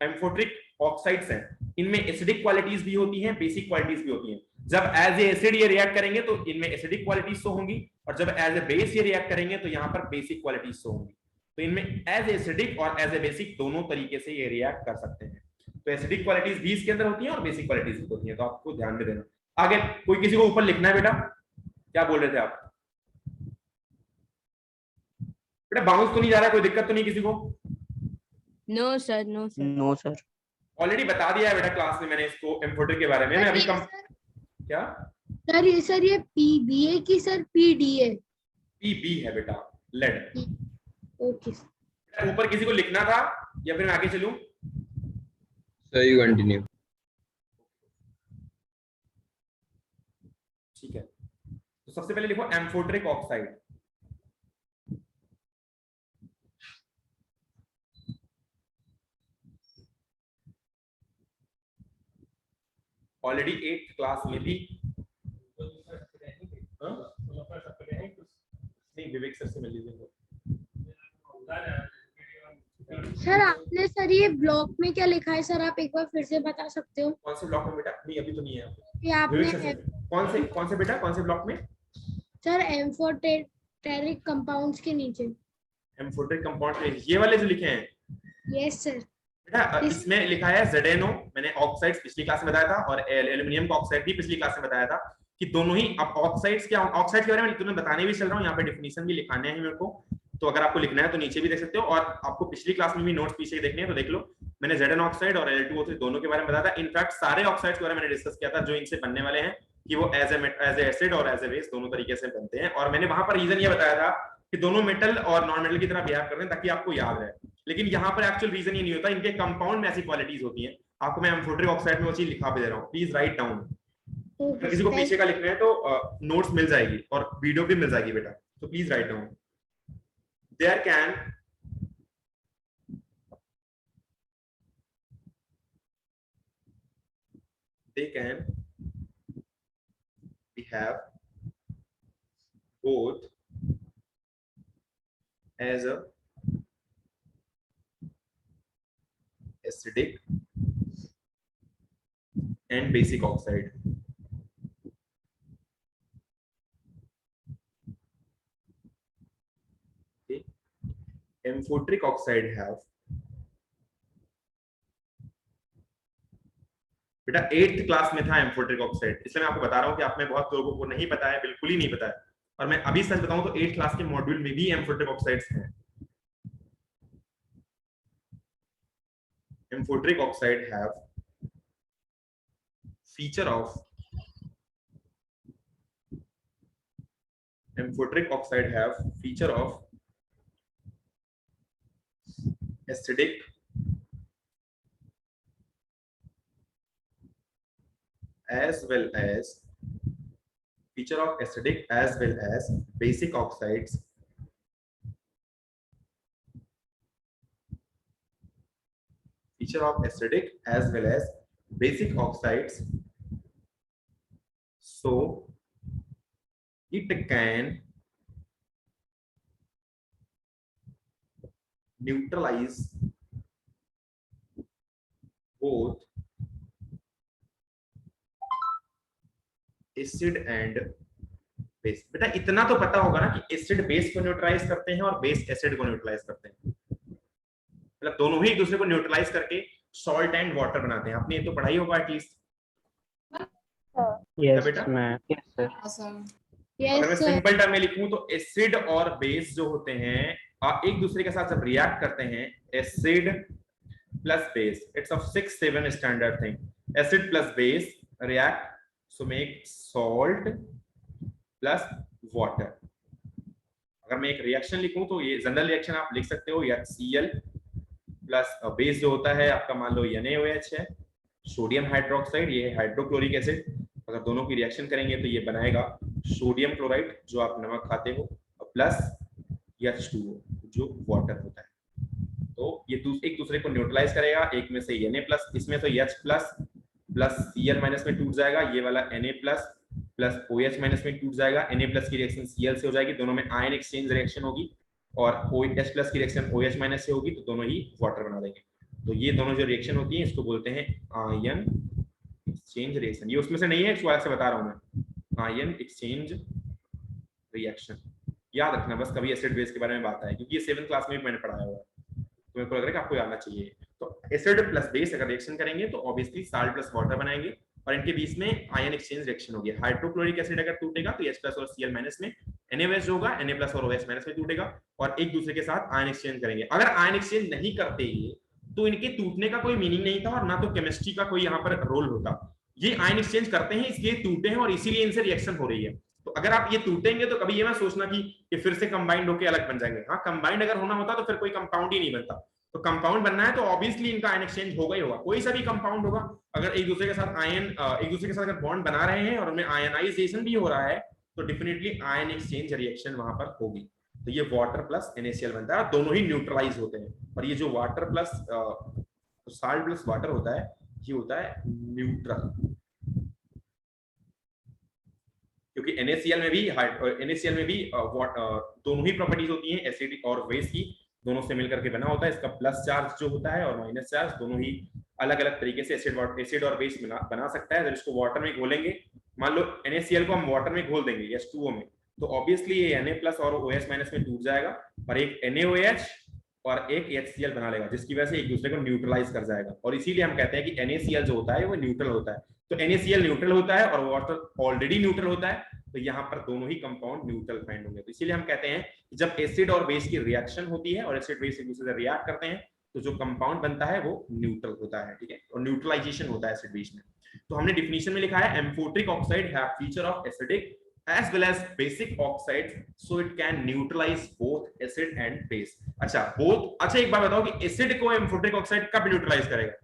S2: एम्फोटिक ऑक्साइड्स हैं। इनमें एसिडिक क्वालिटीज भी होती हैं, बेसिक क्वालिटीज भी होती हैं। जब एज ए एसिड ये रिएक्ट करेंगे तो इनमें एसिडिक क्वालिटीज शो होंगी, और जब एज ए बेस ये रिएक्ट करेंगे तो यहाँ पर बेसिक क्वालिटीज शो होंगी। तो इनमें एज एसिडिक और एज ए बेसिक दोनों तरीके से ये रिएक्ट कर सकते हैं। तो एसिडिक क्वालिटीज भी इसके अंदर होती हैं और बेसिक क्वालिटीज भी होती हैं, तो आपको ध्यान में देना। आगे कोई किसी को ऊपर लिखना है बेटा, क्या बोल रहे थे आप? बेटा बाउंस तो नहीं जा रहा, कोई दिक्कत तो नहीं किसी को?
S8: No sir, no sir,
S9: no sir.
S2: Already बता दिया है बेटा क्लास में मैंने इसको एम्फोटिक के बारे में। मैं अभी क्या
S6: सर ये पीबी है कि सर पीडी है?
S2: पीबी है बेटा, लेड।
S6: ओके
S2: ऊपर किसी को लिखना था या फिर मैं आगे चलूं?
S9: सही कंटिन्यू।
S2: ठीक है, तो सबसे पहले लिखो एम्फोटिक ऑक्साइड। ऑलरेडी 8th क्लास में थी। नहीं, विवेक सर से मिल लीजिए।
S6: सर आपने सर ये ब्लॉक में क्या लिखा है सर, आप एक बार फिर से बता सकते हो?
S2: कौन से ब्लॉक में बेटा? नहीं अभी तो नहीं है।
S6: कि आपने
S2: कौन से बेटा, कौन से ब्लॉक में?
S6: सर एम्फोटेरिक कंपाउंड्स के नीचे।
S2: एम्फोटेरिक कंपाउंड के ये वाले जो लिखे हैं?
S6: Yes sir.
S2: बेटा इसमें लिखा है ZNO, मैंने ऑक्साइड्स पिछली क्लास में बताया था, और एल्युमिनियम का ऑक्साइड भी पिछली क्लास में बताया था कि दोनों ही। अब ऑक्साइड्स क्या, ऑक्साइड के बारे में तुम्हें बताने भी चल रहा हूँ, यहाँ पे डेफिनेशन भी लिखाने हैं मेरे को, तो अगर आपको लिखना है तो नीचे भी देख सकते हो, और आपको पिछली क्लास में भी नोट्स पीछे देखने हैं तो देख लो। मैंने ZN ऑक्साइड और Al2O3 दोनों के बारे में बताया था। इनफैक्ट सारे ऑक्साइड्स के बारे में मैंने डिस्कस किया था जो इनसे बनने वाले हैं, कि वो एज ए एसिड और एज ए बेस दोनों तरीके से बनते हैं। और मैंने वहां पर रीजन ये बताया था कि दोनों मेटल और नॉन मेटल की तरह बिहेव करते हैं ताकि आपको याद रहे, लेकिन यहाँ पर एक्चुअल रीजन ये नहीं होता, इनके कंपाउंड में ऐसी क्वालिटीज होती हैं। आपको मैं एम्फोटेरिक ऑक्साइड में वो चीज लिखा भी दे रहा हूँ, प्लीज राइट डाउन। अगर किसी को पीछे का लिखना है तो नोट्स मिल जाएगी और वीडियो भी मिल जाएगी बेटा, तो please write down. There can we have both as a acidic and basic oxide. Okay. Amphoteric oxide have बेटा 8th क्लास में था एम्फोटेरिक ऑक्साइड, इसलिए मैं आपको बता रहा हूँ कि आप में बहुत लोगों को नहीं पता है, बिल्कुल ही नहीं पता है। और मैं अभी सच बताऊं तो 8th क्लास के मॉड्यूल में भी एम्फोटेरिक ऑक्साइड्स हैं। Amphoteric oxide have feature of acidic as well as basic oxides, so it can neutralize both acid and base. बेटा इतना तो पता होगा ना कि एसिड बेस को न्यूट्रलाइज करते हैं और बेस एसिड को न्यूट्रलाइज करते हैं, मतलब दोनों ही एक दूसरे को न्यूट्रलाइज करके सॉल्ट एंड वाटर बनाते हैं। आपने ये तो पढ़ाई होगा एटलीस्ट।
S10: यस
S2: बेटा
S10: यस सर।
S2: अगर मैं सिंपल टर्म में लिखूं तो एसिड और बेस जो होते हैं एक दूसरे के साथ जब रिएक्ट करते हैं, acid plus base, it's of 6-7 standard thing. Acid plus base react so make salt plus water। अगर मैं एक रिएक्शन लिखूं तो ये जनरल रिएक्शन आप लिख सकते हो, HCl प्लस बेस जो होता है आपका मान लो NaOH है, सोडियम हाइड्रोक्साइड, ये हाइड्रोक्लोरिक एसिड। अगर दोनों की रिएक्शन करेंगे तो ये बनाएगा सोडियम क्लोराइड जो आप नमक खाते हो, प्लस H2O जो वाटर होता है। तो ये एक दूसरे को न्यूट्रलाइज करेगा, एक में से Na प्लस, इसमें तो H प्लस Cl माइनस में टूट जाएगा, ये वाला Na प्लस OH माइनस में टूट जाएगा। Na प्लस की रिएक्शन Cl से हो जाएगी, दोनों में आयन एक्सचेंज रिएक्शन होगी, और OH प्लस की रिएक्शन OH माइनस से होगी, तो दोनों ही वाटर बना देंगे। तो ये दोनों जो रिएक्शन होती है इसको बोलते हैं आयन एक्सचेंज रिएक्शन। ये उसमें से नहीं है, इसको अलग से बता रहा हूँ मैं, आयन एक्सचेंज रिएक्शन। याद रखना बस, कभी एसिड बेस के बारे में बात आए, क्योंकि ये 7th क्लास में भी मैंने पढ़ाया हुआ है, तो मेरे को लग रहा है कि आपको आना चाहिए। तो एसिड प्लस बेस अगर रिएक्शन करेंगे तो ऑब्वियसली साल्ट प्लस वाटर बनाएंगे, और इनके बीच में आयन एक्सचेंज रिएक्शन होगी। हाइड्रोक्लोरिक एसिड अगर टूटेगा तो H प्लस और Cl माइनस में NaOH होगा, Na प्लस और OH माइनस में टूटेगा, और एक दूसरे के साथ आयन एक्सचेंज करेंगे। अगर आयन एक्सचेंज नहीं करते ये तो इनके टूटने का कोई मीनिंग नहीं था, और ना तो केमिस्ट्री का कोई यहाँ पर रोल होता। ये आयन एक्सचेंज करते हैं इसलिए टूटे हैं, और इसीलिए इनसे रिएक्शन हो रही है। तो अगर आप ये टूटेंगे तो कभी ये मत सोचना कि फिर से कंबाइंड होकर अलग बन जाएंगे। हाँ, कंबाइंड अगर होना होता तो फिर कोई कंपाउंड ही नहीं बनता। तो कंपाउंड बनना है तो ऑब्वियसली इनका आयन एक्सचेंज होगा ही होगा, कोई सा भी कंपाउंड होगा। अगर एक दूसरे के साथ अगर बॉन्ड बना रहे हैं और उनमें आयनाइजेशन भी हो रहा है तो डेफिनेटली आयन एक्सचेंज रिएक्शन वहां पर होगी। तो ये वाटर प्लस NaCl बनता है, दोनों ही न्यूट्रलाइज होते हैं। और ये जो water plus salt plus water होता है, ये होता है न्यूट्रल। क्योंकि NaCl में भी दोनों ही प्रॉपर्टीज होती हैं, एसिड और बेस की, दोनों से मिलकर के बना होता है। इसका प्लस चार्ज जो होता है और माइनस चार्ज दोनों ही अलग अलग तरीके से एसिड और बेस बना सकता है। जब इसको वाटर में घोलेंगे, मान लो NaCl को हम वाटर में घोल देंगे H2O में, तो ऑब्वियसली ये Na+ और OH- में टूट जाएगा और एक NaOH और एक HCl बना लेगा, जिसकी वजह से एक दूसरे को न्यूट्रलाइज कर जाएगा। और इसीलिए हम कहते हैं कि NaCl जो होता है वो न्यूट्रल होता है। तो NaCl न्यूट्रल होता है और वाटर ऑलरेडी न्यूट्रल होता है, तो यहाँ पर दोनों ही कंपाउंड न्यूट्रल फाइंड होंगे। तो इसीलिए हम कहते हैं कि जब एसिड और बेस की रिएक्शन होती है और एसिड बेस एक दूसरे से रिएक्ट करते हैं, तो जो कंपाउंड बनता है वो न्यूट्रल होता है, ठीक है, और न्यूट्रलाइजेशन होता है एसिड बेस में। तो हमने डिफिनीशन में लिखा है amphoteric oxide have feature of acidic as well as basic oxides, so it can neutralize both acid and base. अच्छा एक बात बताओ कि एसिड को एम्फोट्रिक ऑक्साइड कब न्यूट्रलाइज करेगा?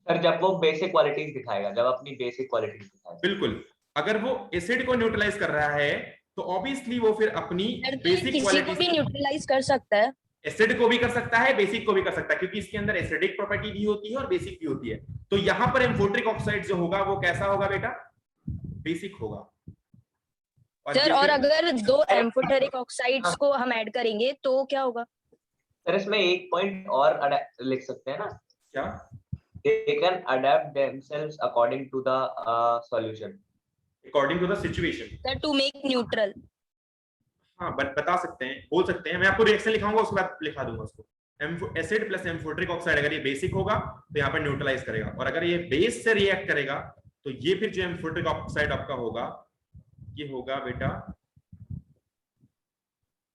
S7: सर जब वो बेसिक क्वालिटीज दिखाएगा, जब अपनी बेसिक क्वालिटीज दिखाएगा।
S2: बिल्कुल, अगर वो एसिड को न्यूट्रलाइज कर रहा है तो ऑब्वियसली वो फिर अपनी बेसिक
S8: क्वालिटीज भी न्यूट्रलाइज कर सकता है,
S2: एसिड को भी कर सकता है, बेसिक को भी कर सकता है, क्योंकि इसके अंदर एसिडिक प्रॉपर्टी भी होती है और बेसिक भी होती है। तो यहाँ पर एम्फोट्रिक ऑक्साइड जो होगा वो कैसा होगा बेटा? बेसिक होगा।
S8: सर और अगर दो एम्फोटेरिक ऑक्साइड्स को हम ऐड करेंगे तो क्या होगा?
S7: सर इसमें एक पॉइंट और लिख सकते हैं ना,
S2: क्या?
S7: They can adapt themselves according to the solution,
S2: according to the situation,
S8: sir, to make neutral.
S2: हाँ बता सकते हैं, बोल सकते हैं। मैं आपको रिएक्शन लिखाऊंगा, उसके बाद लिखा दूंगा उसको। एसिड प्लस एम्फोट्रिक ऑक्साइड अगर ये बेसिक होगा तो यहाँ पर न्यूट्रलाइज करेगा, और अगर ये बेस से रिएक्ट करेगा तो ये फिर जो एम्फोट्रिक ऑक्साइड आपका होगा ये होगा बेटा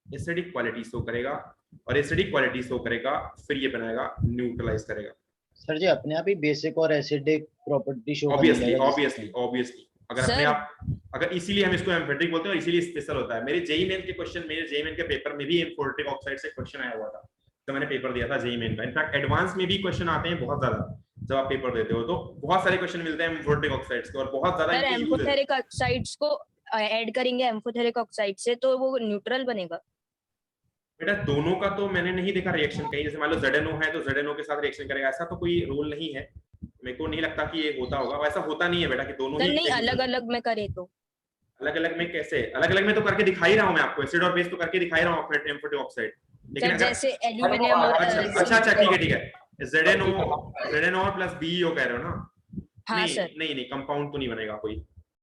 S2: एसिडिक क्वालिटी शो करेगा, और एसिडिक क्वालिटी शो करेगा फिर ये बनाएगा न्यूट्रलाइज करेगा।
S3: सर जी अपने आप ही बेसिक और एसिडिक प्रॉपर्टी शो
S2: ऑब्वियसली अगर अपने आप, अगर इसीलिए हम इसको एम्फोट्रिक बोलते हैं और इसीलिए स्पेशल होता है। मेरे जेईई मेन के पेपर में भी एम्फोट्रिक ऑक्साइड से क्वेश्चन आया हुआ था, तो मैंने पेपर दिया था जेईई मेन का। इनफैक्ट एडवांस में भी क्वेश्चन आते हैं बहुत ज्यादा, जब आप पेपर देते हो तो बहुत सारे क्वेश्चन मिलते हैं एम्फोट्रिक ऑक्साइड्स के, और बहुत ज्यादा
S8: एम्फोटेरिक ऑक्साइड्स को ऐड करेंगे एम्फोटेरिक ऑक्साइड से तो वो न्यूट्रल बनेगा।
S2: बेटा दोनों का तो मैंने नहीं देखा रिएक्शन कहीं, जैसे मान लो ZNO है तो ZNO के साथ रिएक्शन करेगा, ऐसा तो कोई रूल नहीं है, मेरे को नहीं लगता कि ये होता होगा। वैसा होता नहीं है बेटा कि दोनों ही
S8: नहीं अलग अलग में करे तो
S2: अलग अलग में कैसे? अलग अलग में तो करके दिखा ही रहा हूँ मैं आपको, एसिड और बेस तो करके दिखा ही रहा हूँ एम्फोट्रिक ऑक्साइड। लेकिन
S8: जैसे एल्यूमिनियम और
S2: अच्छा ठीक है ZNO प्लस BeO कह रहे हो ना?
S8: हाँ सर।
S2: नहीं कंपाउंड तो नहीं बनेगा कोई,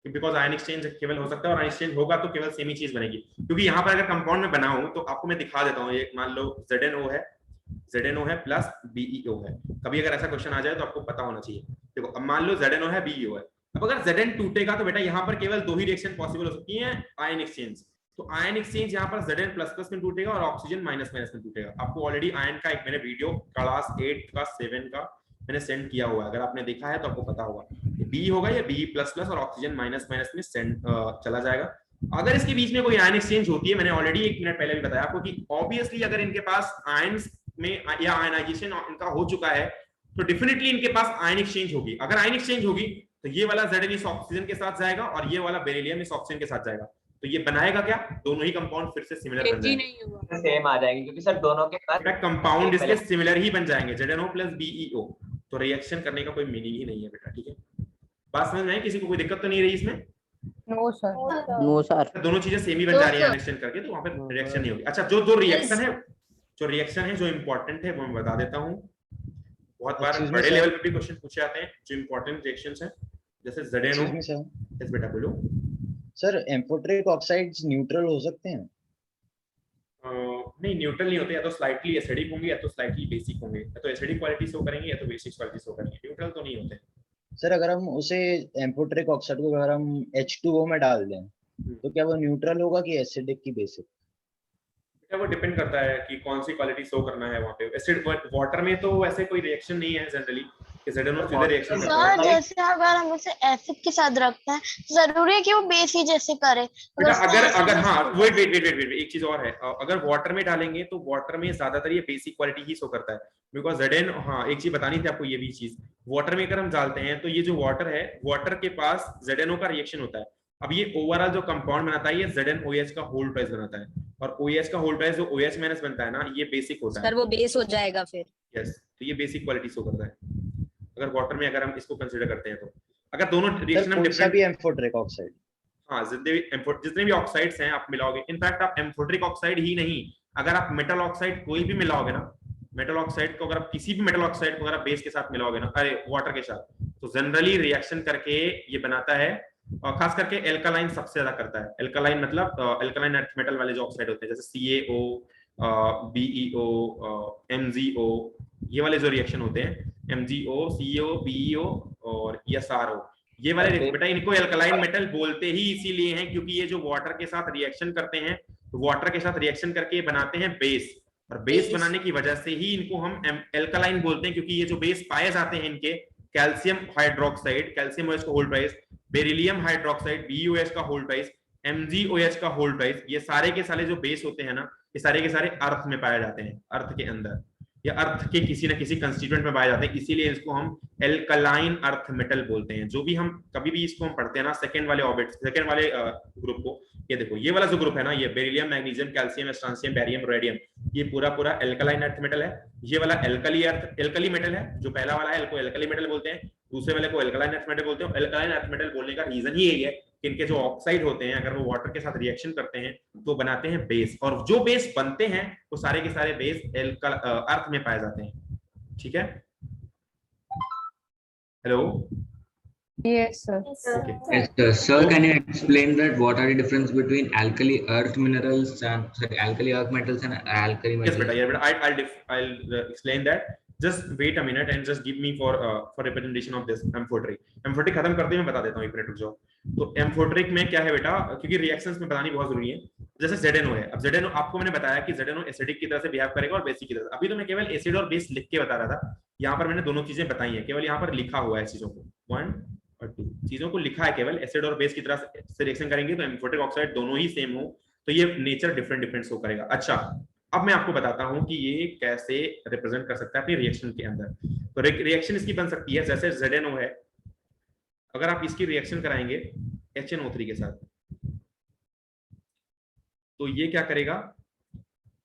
S2: बिकॉज आयन एक्सचेंज केवल हो सकता है, और आयन एक्सचेंज होगा तो केवल सेम ही चीज बनेगी। क्योंकि यहाँ पर अगर कंपाउंड में बनाऊं तो आपको मैं दिखा देता हूँ, ये मान लो ZNO है प्लस BeO है। कभी अगर ऐसा क्वेश्चन आ जाए तो आपको पता होना चाहिए। देखो अब मान लो ZNO है BeO है, अब अगर Zn टूटेगा तो बेटा यहाँ पर केवल दो ही रिएक्शन पॉसिबल हो सकती है, आयन एक्सचेंज। तो आयन एक्सचेंज यहाँ पर Zn++ में टूटेगा और ऑक्सीजन -- में टूटेगा। आपको ऑलरेडी आयन का एक मैंने वीडियो क्लास 8 का 7 का मैंने सेंड किया हुआ है, अगर आपने देखा है तो आपको पता होगा। बी होगा या B++ और ऑक्सीजन -- में सेंड चला जाएगा। अगर इसके बीच में कोई आयन एक्सचेंज होती है, मैंने ऑलरेडी 1 मिनट पहले भी बताया आपको कि ऑब्वियसली अगर इनके पास आयंस में या आयनाइजेशन इनका हो चुका है तो डेफिनेटली इनके पास आयन एक्सचेंज होगी। अगर आयन एक्सचेंज होगी तो ये वाला Zn इस ऑक्सीजन के साथ जाएगा और ये वाला बेरिलियम इस ऑक्सीजन के साथ जाएगा, तो ये बनाएगा क्या? दोनों ही कंपाउंड फिर से सिमिलर बन जाएंगे,
S7: सेम आ जाएंगे, क्योंकि सर दोनों के पास
S2: कंपाउंड इसके सिमिलर ही बन जाएंगे, ZNO प्लस BeO। तो रिएक्शन करने का कोई मीनिंग ही नहीं है बेटा, ठीक है? बात समझ में आई? किसी को कोई दिक्कत तो नहीं रही इसमें?
S8: No sir.
S9: No sir.
S2: दोनों चीजें सेम ही बन जा रही है रिएक्शन करके, तो वहां पे रिएक्शन नहीं होगी। अच्छा जो रिएक्शन है जो इंपॉर्टेंट है वो मैं बता देता हूँ। बहुत बार बड़े लेवल पे भी क्वेश्चन पूछे जाते हैं जो इंपॉर्टेंट रिएक्शंस हैं, जैसे ZNO। यस बेटा बोलो।
S3: सर एम्फोट्रिक ऑक्साइड्स न्यूट्रल हो सकते हैं?
S2: नहीं न्यूट्रल नहीं होते, या तो स्लाइटली एसिडिक होंगे या तो स्लाइटली बेसिक होंगे, या तो एसिडिक क्वालिटी शो करेंगे या तो बेसिक क्वालिटी शो करेंगे, न्यूट्रल तो नहीं होते।
S3: सर अगर हम उसे एम्फोट्रिक ऑक्साइड को अगर हम H2O में डाल दें तो क्या वो न्यूट्रल होगा कि एसिडिक की बेसिक?
S2: वो डिपेंड करता है कि कौन सी क्वालिटी शो करना है वहाँ पे। एसिड वाटर में तो ऐसे कोई रिएक्शन नहीं है जनरली कि ZNO सीधे रिएक्शन करता है।
S1: सर जैसे अगर हम उसे एसिड के साथ रखते हैं जरूरी है कि वो बेस ही जैसे करे?
S2: अगर हाँ वेट एक चीज और है, अगर वाटर में डालेंगे तो वाटर में ज्यादातर ये बेसिक क्वालिटी ही शो करता है, बिकॉज ZN हाँ एक चीज बतानी थी आपको, ये भी चीज वाटर में अगर हम डालते हैं तो ये जो वाटर है, वाटर के पास ZNO का रिएक्शन होता है। अब ये ओवरऑल जो कंपाउंड बनाता है ये ZnOH का होल ट्वाइस बनाता है, और OH का होल ट्वाइस जो OH- बनता है ना, ये बेसिक होता है।
S8: सर वो बेस हो जाएगा फिर।
S2: यस, तो ये बेसिक क्वालिटी शो करता है अगर वाटर में अगर हम इसको कंसीडर करते हैं तो। अगर दोनों रिएक्शन हम डिफरेंट
S3: भी एम्फोट्रिक ऑक्साइड
S2: हाँ जितने भी ऑक्साइड्स हैं आप मिलाओगे, इनफैक्ट आप एम्फोटेरिक ऑक्साइड ही नहीं, अगर आप मेटल ऑक्साइड कोई भी मिलाओगे ना, मेटल ऑक्साइड को अगर आप किसी भी मेटल ऑक्साइड को अगर आप बेस के साथ मिलाओगे ना, अरे वाटर के साथ, तो जनरली रिएक्शन करके ये बनाता है, खास करके एल्कालाइन सबसे ज्यादा करता है। एल्कालाइन मतलब एल्कालाइन अर्थ मेटल वाले जो ऑक्साइड होते हैं जैसे CaO, BeO, MgO, ये वाले जो रिएक्शन होते हैं MgO, CaO, BeO और SRO, ये वाले बेटा इनको एल्कालाइन मेटल बोलते ही इसीलिए हैं क्योंकि ये जो वाटर के साथ रिएक्शन करते हैं, तो वाटर के साथ रिएक्शन करके बनाते हैं बेस, और बेस बनाने की वजह से ही इनको हम एल्कालाइन बोलते हैं, क्योंकि ये जो बेस पाए जाते हैं इनके कैल्शियम हाइड्रोक्साइड, कैल्शियम OH का hold price, beryllium hydroxide BeOH का होल्ड प्राइस, MgOH का होल्ड प्राइस, ये सारे के सारे जो बेस होते हैं ना, ये सारे के सारे अर्थ में पाए जाते हैं, अर्थ के अंदर या अर्थ के किसी न किसी कंस्टिट्यूएंट में पाए जाते हैं, इसीलिए इसको हम एल्कलाइन अर्थ मेटल बोलते हैं। जो भी हम कभी भी इसको हम पढ़ते हैं ना सेकंड वाले ऑर्बिट, सेकंड वाले ग्रुप को, ये देखो ये वाला जो ग्रुप है ना, ये beryllium, magnesium, calcium, strontium, barium, radium, ये पूरा एल्कलाइन अर्थ मेटल है। ये वाला एल्कली मेटल है, जो पहला वाला है इसको एल्कली मेटल बोलते हैं, दूसरे वाले को एल्कलाइन अर्थ मेटल बोलते हैं। एल्कलाइन अर्थ मेटल बोलने का रीजन ही यही है कि इनके जो ऑक्साइड होते हैं अगर वो वाटर के साथ रिएक्शन करते हैं तो बनाते हैं बेस, और जो बेस बनते हैं वो सारे के सारे बेस अर्थ में पाए जाते हैं। ठीक है, hello?
S8: Yes, sir.
S2: Okay.
S11: Yes, sir, can you explain that what are the difference between alkali earth minerals and alkali earth metals and alkali metals?
S2: Yes, beta. Yeah, beta. I'll explain that. Just wait a minute and just give me for representation of this amphoteric. Amphoteric खत्म करते ही मैं बता देता हूँ, एक minute रुक जाओ। तो amphoteric में क्या है बेटा, क्योंकि रिएक्शंस में बतानी बहुत जरूरी है। जैसे ZNO है, अब ZNO आपको मैंने बताया कि ZNO एसिडिक की तरह से बिहेव करेगा और बेसिक की तरह से। अभी तो मैं केवल एसिड और बेस लिख के बता रहा था, यहाँ पर मैंने दोनों चीजें बताई है, केवल यहाँ पर लिखा हुआ है चीजों को, 1 और 2 चीजों को लिखा है, केवल एसिड और बेस की तरह से रिएक्शन करेंगे तो एम्फोटेरिक ऑक्साइड दोनों ही सेम हो तो ये नेचर डिफरेंट शो करेगा। अच्छा, अब मैं आपको बताता हूं कि ये कैसे रिप्रेजेंट कर सकता है अपनी रिएक्शन के अंदर। तो रिएक्शन इसकी बन सकती है जैसे ZNO है, अगर आप इसकी रिएक्शन कराएंगे HNO3 के साथ तो ये क्या करेगा,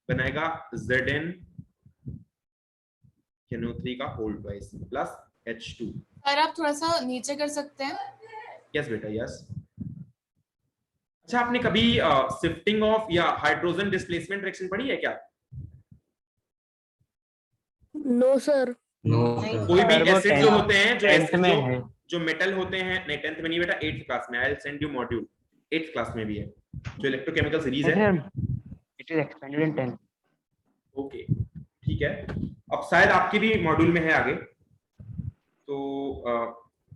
S2: बनाएगा ZnNO3 का hold price plus H2।
S12: Sir आप थोड़ा सा नीचे कर सकते हैं?
S2: यस बेटा, यस। अच्छा, आपने कभी शिफ्टिंग ऑफ या हाइड्रोजन डिस्प्लेसमेंट रिएक्शन पढ़ी है क्या?
S5: No sir.
S2: कोई भी एसिड जो होते हैं, जो मेटल होते हैं, नहीं 10th में नहीं बेटा, 8th क्लास में, I will send you module, 8th class में भी है जो इलेक्ट्रोकेमिकल सीरीज है,
S10: it is expanded in 10th।
S2: Okay ठीक है, अब शायद आपके भी मॉड्यूल में है आगे, तो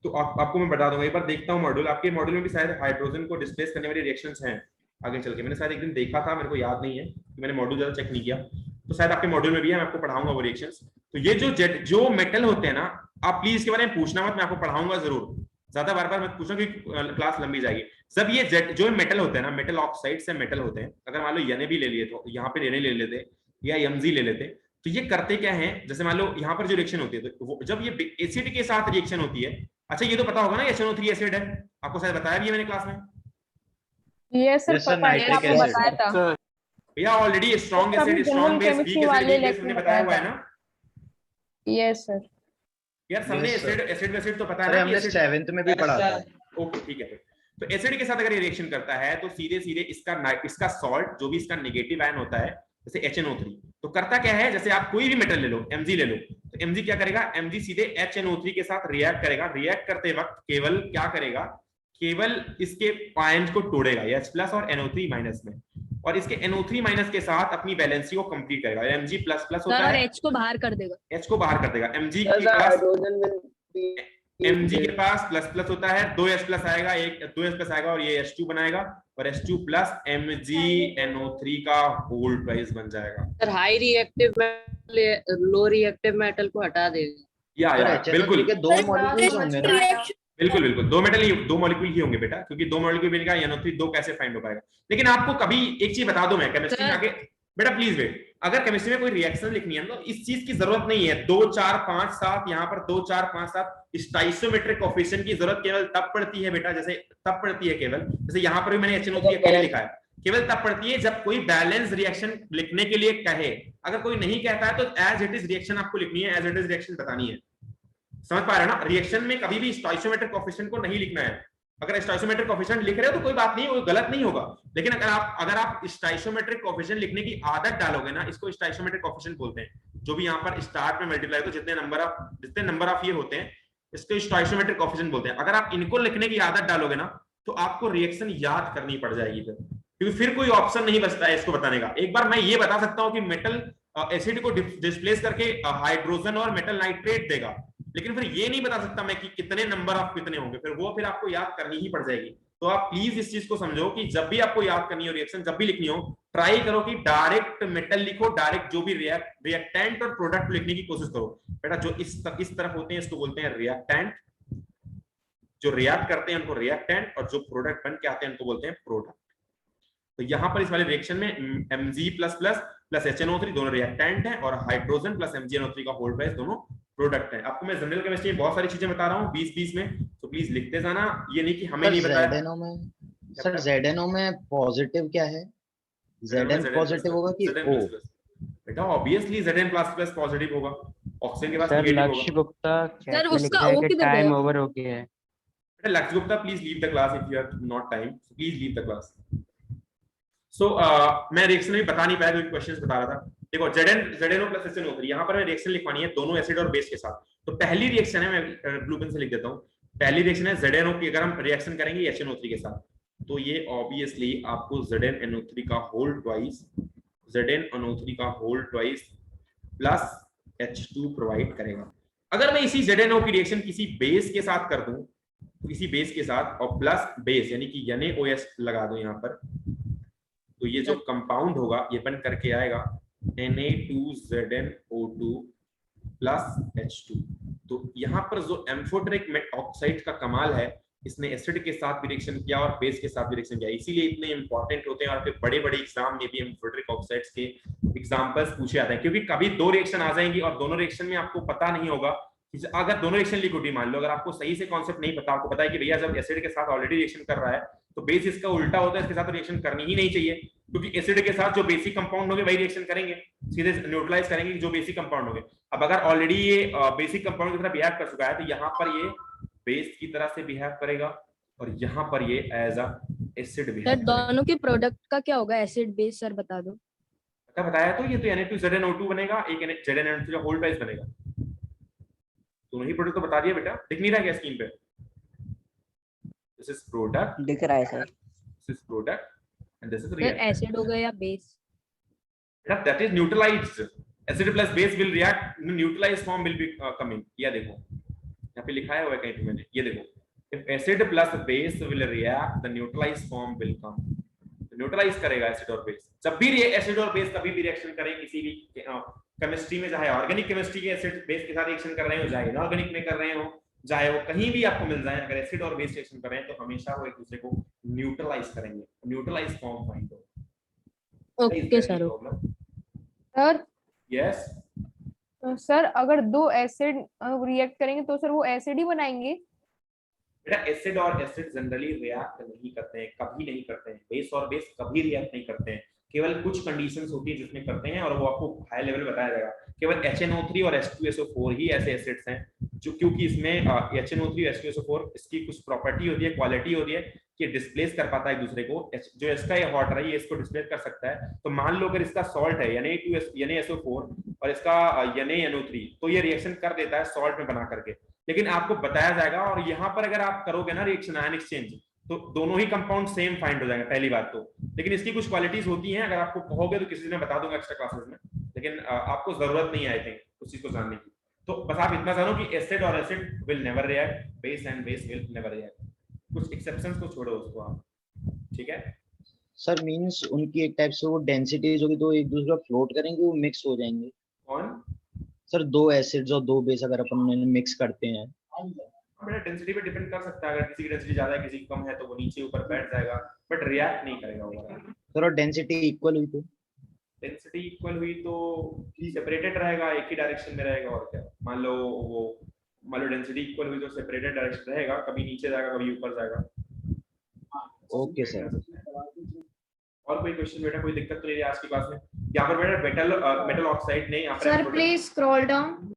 S2: आपको मैं बता दूंगा, एक बार देखता हूँ मॉड्यूल, आपके मॉड्यूल में भी शायद हाइड्रोजन को डिस्प्लेस करने वाली रिएक्शंस हैं आगे चल के। मैंने शायद एक दिन देखा था, मेरे को याद नहीं है, मैंने मॉड्यूल ज्यादा चेक नहीं किया, तो शायद आपके मॉड्यूल में भी है, मैं आपको पढ़ाऊंगा वो रिएक्शंस। तो ये जो मेटल होते हैं ना, आप प्लीज इसके बारे में पूछना मत, मैं आपको पढ़ाऊंगा जरूर, ज्यादा बार मत पूछना क्योंकि क्लास लंबी जाएगी। जब ये जो मेटल होते हैं ना, मेटल ऑक्साइड से मेटल होते हैं, अगर मान लो Na भी ले लिए तो यहाँ पे Na ले लेते या Mg ले लेते, तो ये करते क्या है, जैसे मान लो यहाँ पर जो रिएक्शन होती है, तो जब ये एसिड के साथ रिएक्शन होती है, अच्छा ये तो पता होगा ना HNO3 एसिड है, आपको शायद बताया भी है मैंने क्लास में।
S8: यस सर, पता है, आपको बताया था
S2: भैया, already strong acid, strong base, weak acid हमने बताया हुआ है ना।
S8: Yes sir.
S2: यार सबने एसिड तो पता है ना,
S3: हमने 7th में भी पढ़ा था।
S2: ओके ठीक है, तो एसिड के साथ अगर ये रिएक्शन करता है तो सीधे इसका सॉल्ट जो भी इसका नेगेटिव आयन होता है, जैसे HNO3, तो करता क्या है, जैसे आप कोई भी मेटल ले लो, Mg ले लो, तो Mg क्या करेगा, Mg सीधे HNO3 के साथ रिएक्ट करेगा, रिएक्ट करते वक्त केवल क्या करेगा, केवल इसके आयंस को तोड़ेगा H+ और NO3- में, और इसके NO3- के साथ अपनी वैलेंसी को कंप्लीट करेगा। Mg++ होता है,
S8: H को बाहर कर देगा,
S2: H को बाहर कर देगा। Mg के पास प्लस होता है, 2H+ आएगा, 2H+ आएगा और ये H2 बनाएगा, और H2+ MgNO3 का होल्ड प्राइस बन जाएगा।
S13: Sir high reactive metal low reactive metal को हटा देगा।
S2: या बिल्कुल,
S3: दो मॉलिक्यूल्स होंगे ना।
S2: बिल्कुल दो मॉलिक्यूल ही होंगे बेटा, क्योंकि दो मॉलिक्यूल मिलेगा, NO3 दो कैसे फाइंड हो पाएगा। लेकिन आपको कभी एक चीज बता दो, मैं केमिस्ट्री में आगे बेटा प्लीज वेट, अगर केमिस्ट्री में कोई रिएक्शन लिखनी है तो इस चीज की जरूरत नहीं है 2 4 5 7, यहाँ पर 2 4 5 7 स्टाइसोमेट्रिक कोएफिशिएंट की जरूरत केवल तब पड़ती है बेटा, तब पड़ती है केवल, जैसे यहाँ पर भी मैंने HNO3 अकेले लिखा है, केवल तब पड़ती है जब कोई बैलेंस रिएक्शन लिखने के लिए कहे। अगर कोई नहीं कहता है तो एज इट इज रिएक्शन आपको लिखनी है, एज इट इज रिएक्शन बतानी है। समझ पा रहे हैं ना, रिएक्शन में कभी भी स्टोइकोमेट्रिक कोएफिशिएंट को नहीं लिखना है, अगर स्टोइकोमेट्रिक कोएफिशिएंट लिख रहे हो तो कोई बात नहीं, वो गलत नहीं होगा, लेकिन अगर आप स्टोइकोमेट्रिक कोएफिशिएंट लिखने की आदत डालोगे ना, इसको स्टोइकोमेट्रिक कोएफिशिएंट बोलते हैं, जो भी यहाँ पर स्टार्ट में मल्टीप्लाई तो जितने नंबर ऑफ ये होते हैं इसको स्टोइकोमेट्रिक कोएफिशिएंट बोलते हैं। अगर आप इनको लिखने की आदत डालोगे ना तो आपको रिएक्शन याद करनी पड़ जाएगी फिर, क्योंकि फिर कोई ऑप्शन नहीं बचता है इसको बताने का। एक बार मैं ये बता सकता हूँ कि मेटल एसिड को डिस्प्लेस करके हाइड्रोजन और मेटल नाइट्रेट देगा, लेकिन फिर ये नहीं बता सकता मैं कि कितने नंबर ऑफ कितने होंगे, फिर आपको याद करनी ही पड़ जाएगी। तो आप प्लीज इस चीज को समझो कि जब भी आपको याद करनी हो रिएक्शन, जब भी लिखनी हो, ट्राई करो कि डायरेक्ट मेटल लिखो, डायरेक्ट जो भी रिएक्टेंट और प्रोडक्ट लिखने की कोशिश करो। बेटा जो इस तरफ होते हैं इसको बोलते हैं रिएक्टेंट, जो रिएक्ट करते हैं उनको रिएक्टेंट, और जो प्रोडक्ट बन के आते हैं उनको बोलते हैं प्रोडक्ट। तो यहाँ पर इस वाले रिएक्शन में Mg++ प्लस HNO3 दोनों रिएक्टेंट हैं और हाइड्रोजन प्लस MgNO3 का होल प्राइस दोनों प्रोडक्ट है। आपको मैं जनरल केमिस्ट्री में बहुत सारी चीजें बता रहा हूँ 20-20 में, तो प्लीज लिखते जाना, ये नहीं कि हमें नहीं बताया।
S3: सर ZNO में पॉजिटिव क्या है? Zn पॉजिटिव होगा कि O?
S2: बेटा ऑब्वियसली Zn++ पॉजिटिव होगा, ऑक्सीजन के पास
S10: सर
S2: नेगेटिव
S10: लक्ष्य
S2: होगा।
S10: गुप्ता
S8: सर
S10: चैट में लिख
S8: उसका
S10: रहा है
S8: O
S10: कि
S8: किधर
S10: टाइम
S8: गया?
S10: ओवर हो गया है।
S2: बेटा Lakshya Gupta please leave the class if you have not time, please leave the class. So मैं रिएक्शन भी बता नहीं पाया क्योंकि क्वेश्चंस बता रहा था। देखो ZNO प्लस HNO3, यहाँ पर मैं रिएक्शन लिखवानी है दोनों एसिड और बेस के साथ। तो पहली रिएक्शन है, मैं ब्लू पेन से लिख देता हूँ, पहली रिएक्शन है ZNO की, अगर हम रिएक्शन करेंगे HNO3 के साथ तो ये ऑब्वियसली आपको ZnNO3 का whole twice plus H2 provide करेगा। अगर मैं इसी ZNO की रिएक्शन किसी बेस के साथ कर दूं, किसी बेस के साथ और प्लस बेस यानी कि NaOH लगा दूं यहाँ पर, तो ये जो कंपाउंड होगा ये बन करके आएगा Na2ZnO2 प्लस H2। तो यहाँ पर जो एम्फोटेरिक ऑक्साइड का कमाल है, इसने एसिड के साथ भी रिएक्शन किया और बेस के साथ भी रिएक्शन किया, इसीलिए इतने इंपॉर्टेंट होते हैं। और फिर बड़े बड़े एग्जाम में भी एम्फोटेरिक ऑक्साइड्स के एग्जांपल्स पूछे जाते हैं, क्योंकि कभी दो रिएक्शन आ जाएंगी और दोनों रिएक्शन में आपको पता नहीं होगा कि अगर दोनों रिएक्शन लिक्विड मान लो, अगर आपको सही से कॉन्सेप्ट नहीं पता, आपको पता है कि भैया जब एसिड के साथ ऑलरेडी रिएक्शन कर रहा है तो बेस इसका उल्टा होता है, इसके साथ रिएक्शन करनी ही नहीं चाहिए, क्योंकि एसिड के साथ जो बेसिक कंपाउंड होंगे वही रिएक्शन करेंगे, सीधे न्यूट्रलाइज करेंगे जो बेसिक कंपाउंड होंगे। अब अगर ऑलरेडी ये बेसिक कंपाउंड की तरह बिहेव कर चुका है तो यहाँ पर ये बेस की तरह से बिहेव करेगा और यहाँ पर ये as a acid behave
S8: sir दोनों के प्रोडक्ट का क्या होगा, एसिड बेस? सर बता दो।
S2: बताया तो ये तो Na2ZnO2 बनेगा, एक ZnNO3 का होल ट्वाइस बनेगा। दोनों ही प्रोडक्ट तो बता दिया बेटा, दिख नहीं रहा क्या स्क्रीन पे? दिस इज प्रोडक्ट,
S10: दिख रहा है sir.
S2: This is product and this is
S8: sir
S2: reactant.
S8: Acid हो गया या बेस?
S2: बेटा that is neutralised, acid plus base will react, neutralised form will be coming. ये देखो यहाँ पे लिखा हुआ है कहीं पे मैंने, ये देखो, if acid plus base will react the neutralized form will come, neutralize करेगा एसिड और बेस। जब भी एसिड और बेस कभी भी रिएक्शन करें किसी भी केमिस्ट्री में, चाहे ऑर्गेनिक केमिस्ट्री के एसिड बेस के साथ रिएक्शन कर रहे हो, चाहे इनऑर्गेनिक में कर रहे हो, चाहे वो कहीं भी आपको मिल जाए, अगर एसिड और बेस रिएक्शन कर रहे हैं तो हमेशा वो एक दूसरे को न्यूट्रलाइज करेंगे, न्यूट्रलाइज फॉर्म फाइंड हो।
S8: Okay sir.
S12: Sir
S2: yes
S12: sir अगर दो एसिड रिएक्ट करेंगे तो सर वो एसिड ही बनाएंगे?
S2: बेटा एसिड और एसिड जनरली रिएक्ट नहीं करते हैं, कभी नहीं करते हैं, बेस और बेस कभी रिएक्ट नहीं करते हैं, केवल कुछ कंडीशंस होती है जिसमें करते हैं और वो आपको हाई लेवल बताया जाएगा। केवल HNO3 और H2SO4 ही ऐसे एसिड्स हैं जो, क्योंकि इसमें HNO3 और H2SO4 इसकी कुछ प्रॉपर्टी होती है, क्वालिटी होती है कि डिस्प्लेस कर पाता है एक दूसरे को। जो इसका ये वाटर है ये इसको डिस्प्लेस कर सकता है। तो मान लो अगर इसका सॉल्ट है NaSO4 और इसका NaNO3, तो ये रिएक्शन कर देता है सॉल्ट में बना करके, लेकिन आपको बताया जाएगा। और यहाँ पर अगर आप करोगे ना रिएक्शन आयन एक्सचेंज, तो दोनों ही कंपाउंड सेम फाइंड हो जाएंगे पहली बात तो, लेकिन इसकी कुछ क्वालिटीज होती हैं, अगर आपको कहोगे तो किसी दिन मैं बता दूंगा एक्स्ट्रा क्लासेस में, लेकिन आपको जरूरत नहीं है आई थिंक उस चीज को जानने की। तो बस आप इतना जानो कि एसिड और acid will never react, base and base will never react, कुछ एक्सेप्शंस को छोड़ो उसको आप, ठीक है
S3: सर? मींस उनकी एक टाइप से वो डेंसिटीज होगी तो एक दूसरे को फ्लोट करेंगे, वो मिक्स हो जाएंगे।
S2: कौन
S3: सर दो एसिड्स और दो बेस अगर अपन मिक्स करते हैं,
S2: हमारे डेंसिटी पे डिपेंड कर सकता है, अगर किसी की डेंसिटी ज्यादा है किसी की कम है तो वो नीचे ऊपर बैठ जाएगा, बट रिएक्ट नहीं करेगा ओवरऑल।
S3: सर और डेंसिटी इक्वल हुई तो?
S2: डेंसिटी इक्वल हुई तो सेपरेटेड रहेगा, एक ही डायरेक्शन में रहेगा, और क्या। मान लो डेंसिटी इक्वल हुई तो सेपरेटेड डायरेक्शन रहेगा, कभी नीचे जाएगा कभी ऊपर जाएगा।
S3: Okay sir.
S2: और कोई क्वेश्चन बेटा, कोई दिक्कत तो नहीं है आज की क्लास में? यहाँ पर बेटा मेटल ऑक्साइड ने यहाँ पर
S12: सर प्लीज स्क्रॉल डाउन।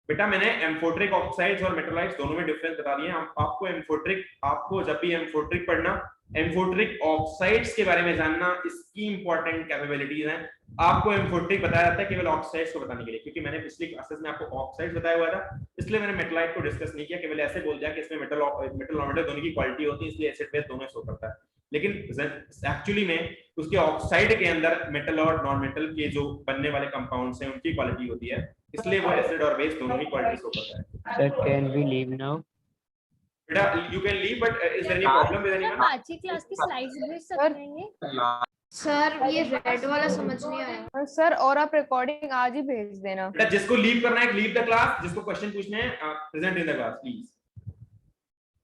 S2: बेटा मैंने एम्फोट्रिक ऑक्साइड्स और मेटालॉइड्स दोनों में डिफरेंस बता दिए। आपको जब भी एम्फोट्रिक पढ़ना, एम्फोट्रिक ऑक्साइड्स के बारे में जानना, इसकी इंपॉर्टेंट कैपेबिलिटीज हैं। आपको एम्फोट्रिक बताया जाता है केवल ऑक्साइड्स को बताने के लिए, क्योंकि मैंने पिछली क्लासेस में आपको ऑक्साइड्स बताया हुआ था, इसलिए मैंने मेटालाइट को डिस्कस नहीं किया। केवल ऐसे बोल दिया कि इसमें मेटल नॉन दोनों की क्वालिटी होती है, इसलिए एसिड बेस दोनों शो करता है। लेकिन एक्चुअली में उसके ऑक्साइड के अंदर मेटल और नॉन मेटल के जो बनने वाले कंपाउंड्स हैं उनकी क्वालिटी होती है, इसलिए वो एसिड और बेस दोनों की क्वालिटी शो करता है।
S10: Sir, can we leave now?
S2: बेटा you can leave, but is there any problem with anyone?
S6: आज की क्लास की स्लाइड्स भेज सकते हैं?
S1: सर ये रेड वाला समझ नहीं आया।
S12: सर और आप रिकॉर्डिंग आज ही भेज देना।
S2: बेटा जिसको लीव करना है लीव द क्लास, जिसको क्वेश्चन पूछने हैं present in the class please,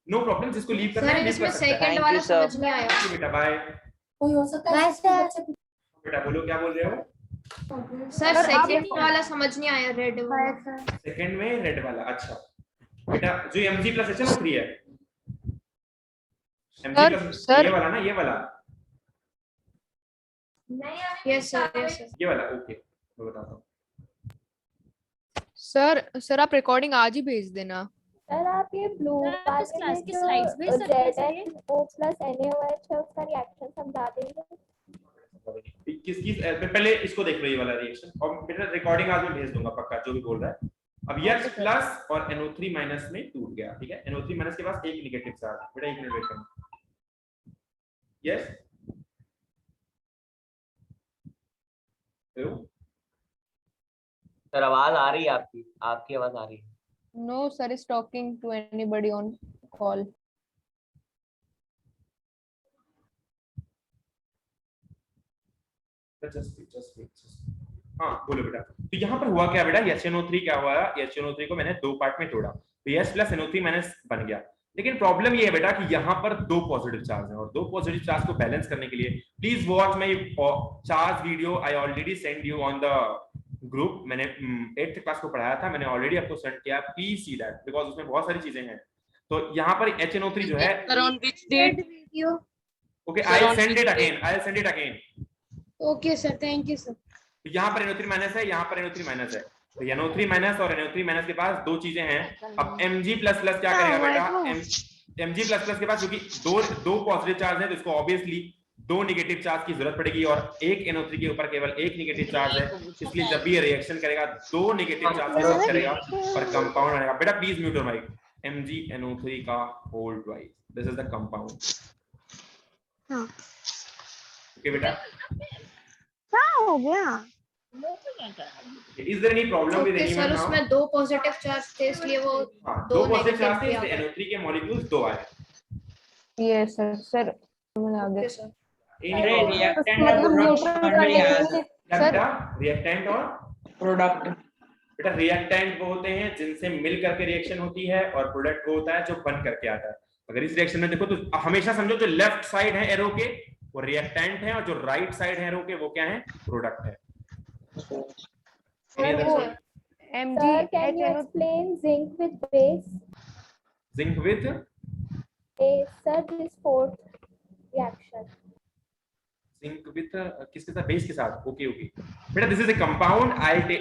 S2: no problem. जिसको लीव करना है
S1: इसमें सेकंड वाला समझ नहीं आया।
S2: बेटा बाय।
S6: कोई हो सकता है?
S2: बेटा बोलो क्या बोल रहे हो?
S1: सर सेकंड वाला समझ नहीं आया, रेड वाला।
S2: सेकंड में रेड वाला, अच्छा बेटा जो Mg+HNO3 है, Mg+ ये वाला ना, ये वाला,
S1: यस सर
S2: ये वाला, ओके मैं बताता हूँ।
S12: सर आप रिकॉर्डिंग आज ही भेज देना।
S6: सर आप ये ब्लू
S1: इस क्लास की स्लाइड्स भेज सकते हैं?
S6: ZnO+NaOH है उसका रिएक्शन समझा देंगे।
S2: किसकी पहले इसको देख लो, ये वाला रिएक्शन, और बेटा रिकॉर्डिंग आज मैं भेज दूंगा पक्का, जो भी बोल रहा है। अब H+ और NO3- में टूट गया, ठीक है। NO3- के पास एक नेगेटिव चार्ज, बेटा एक मिनट वेट करना। यस
S7: सर आवाज आ रही है आपकी आवाज आ रही है।
S12: No sir is talking to anybody on call.
S2: हाँ बोलो बेटा। तो यहाँ पर हुआ क्या बेटा, HNO3 क्या हुआ, HNO3 को मैंने दो पार्ट में तोड़ा, तो H+ NO3- बन गया। लेकिन प्रॉब्लम ये है बेटा कि यहाँ पर दो पॉजिटिव चार्ज हैं, और दो पॉजिटिव चार्ज को बैलेंस करने के लिए please watch my charge video, I already send you on the group. मैंने 8th क्लास को पढ़ाया था, मैंने ऑलरेडी आपको सेंड किया, प्लीज सी दैट, बिकॉज उसमें बहुत सारी चीजें हैं। तो यहाँ पर HNO3 जो है, okay I will send it again,
S1: okay sir, thank you sir.
S2: यहाँ पर NO3- है, यहाँ पर NO3- है, तो NO3- और NO3- के पास दो चीजें हैं। अब Mg++ क्या करेगा बेटा, Mg++ के पास क्योंकि दो पॉजिटिव चार्ज है, तो इसको ऑब्वियसली दो नेगेटिव चार्ज की जरूरत पड़ेगी, और एक NO3 के ऊपर केवल एक नेगेटिव चार्ज है, इसलिए जब भी ये रिएक्शन करेगा दो नेगेटिव चार्ज की जरूरत करेगा और कंपाउंड बनेगा। बेटा please mute your mic. MgNO3 का whole twice, this is the compound. Okay बेटा,
S1: क्या हो गया?
S2: Is there any problem with anyone
S1: sir
S2: now?
S1: उसमें दो पॉजिटिव चार्ज थे, इसलिए वो
S2: दो पॉजिटिव चार्ज थे, इसलिए NO3 के मॉलिक्यूल्स दो आए।
S12: Yes सर समझ आ गया।
S2: रिएक्टेंट और प्रोडक्ट। बेटा रिएक्टेंट वो होते हैं जिनसे मिल करके रिएक्शन होती है, और प्रोडक्ट वो होता है जो बन करके आता है। अगर इस रिएक्शन में देखो तो हमेशा समझो जो लेफ्ट साइड है एरो के वो रिएक्टेंट है, और जो राइट साइड है एरो के वो क्या है, प्रोडक्ट है।
S6: explain zinc with base?
S2: Zinc with
S6: base, sir, this fourth reaction.
S2: Zinc with किसके साथ, बेस के साथ, ओके ओके बेटा, this is a compound.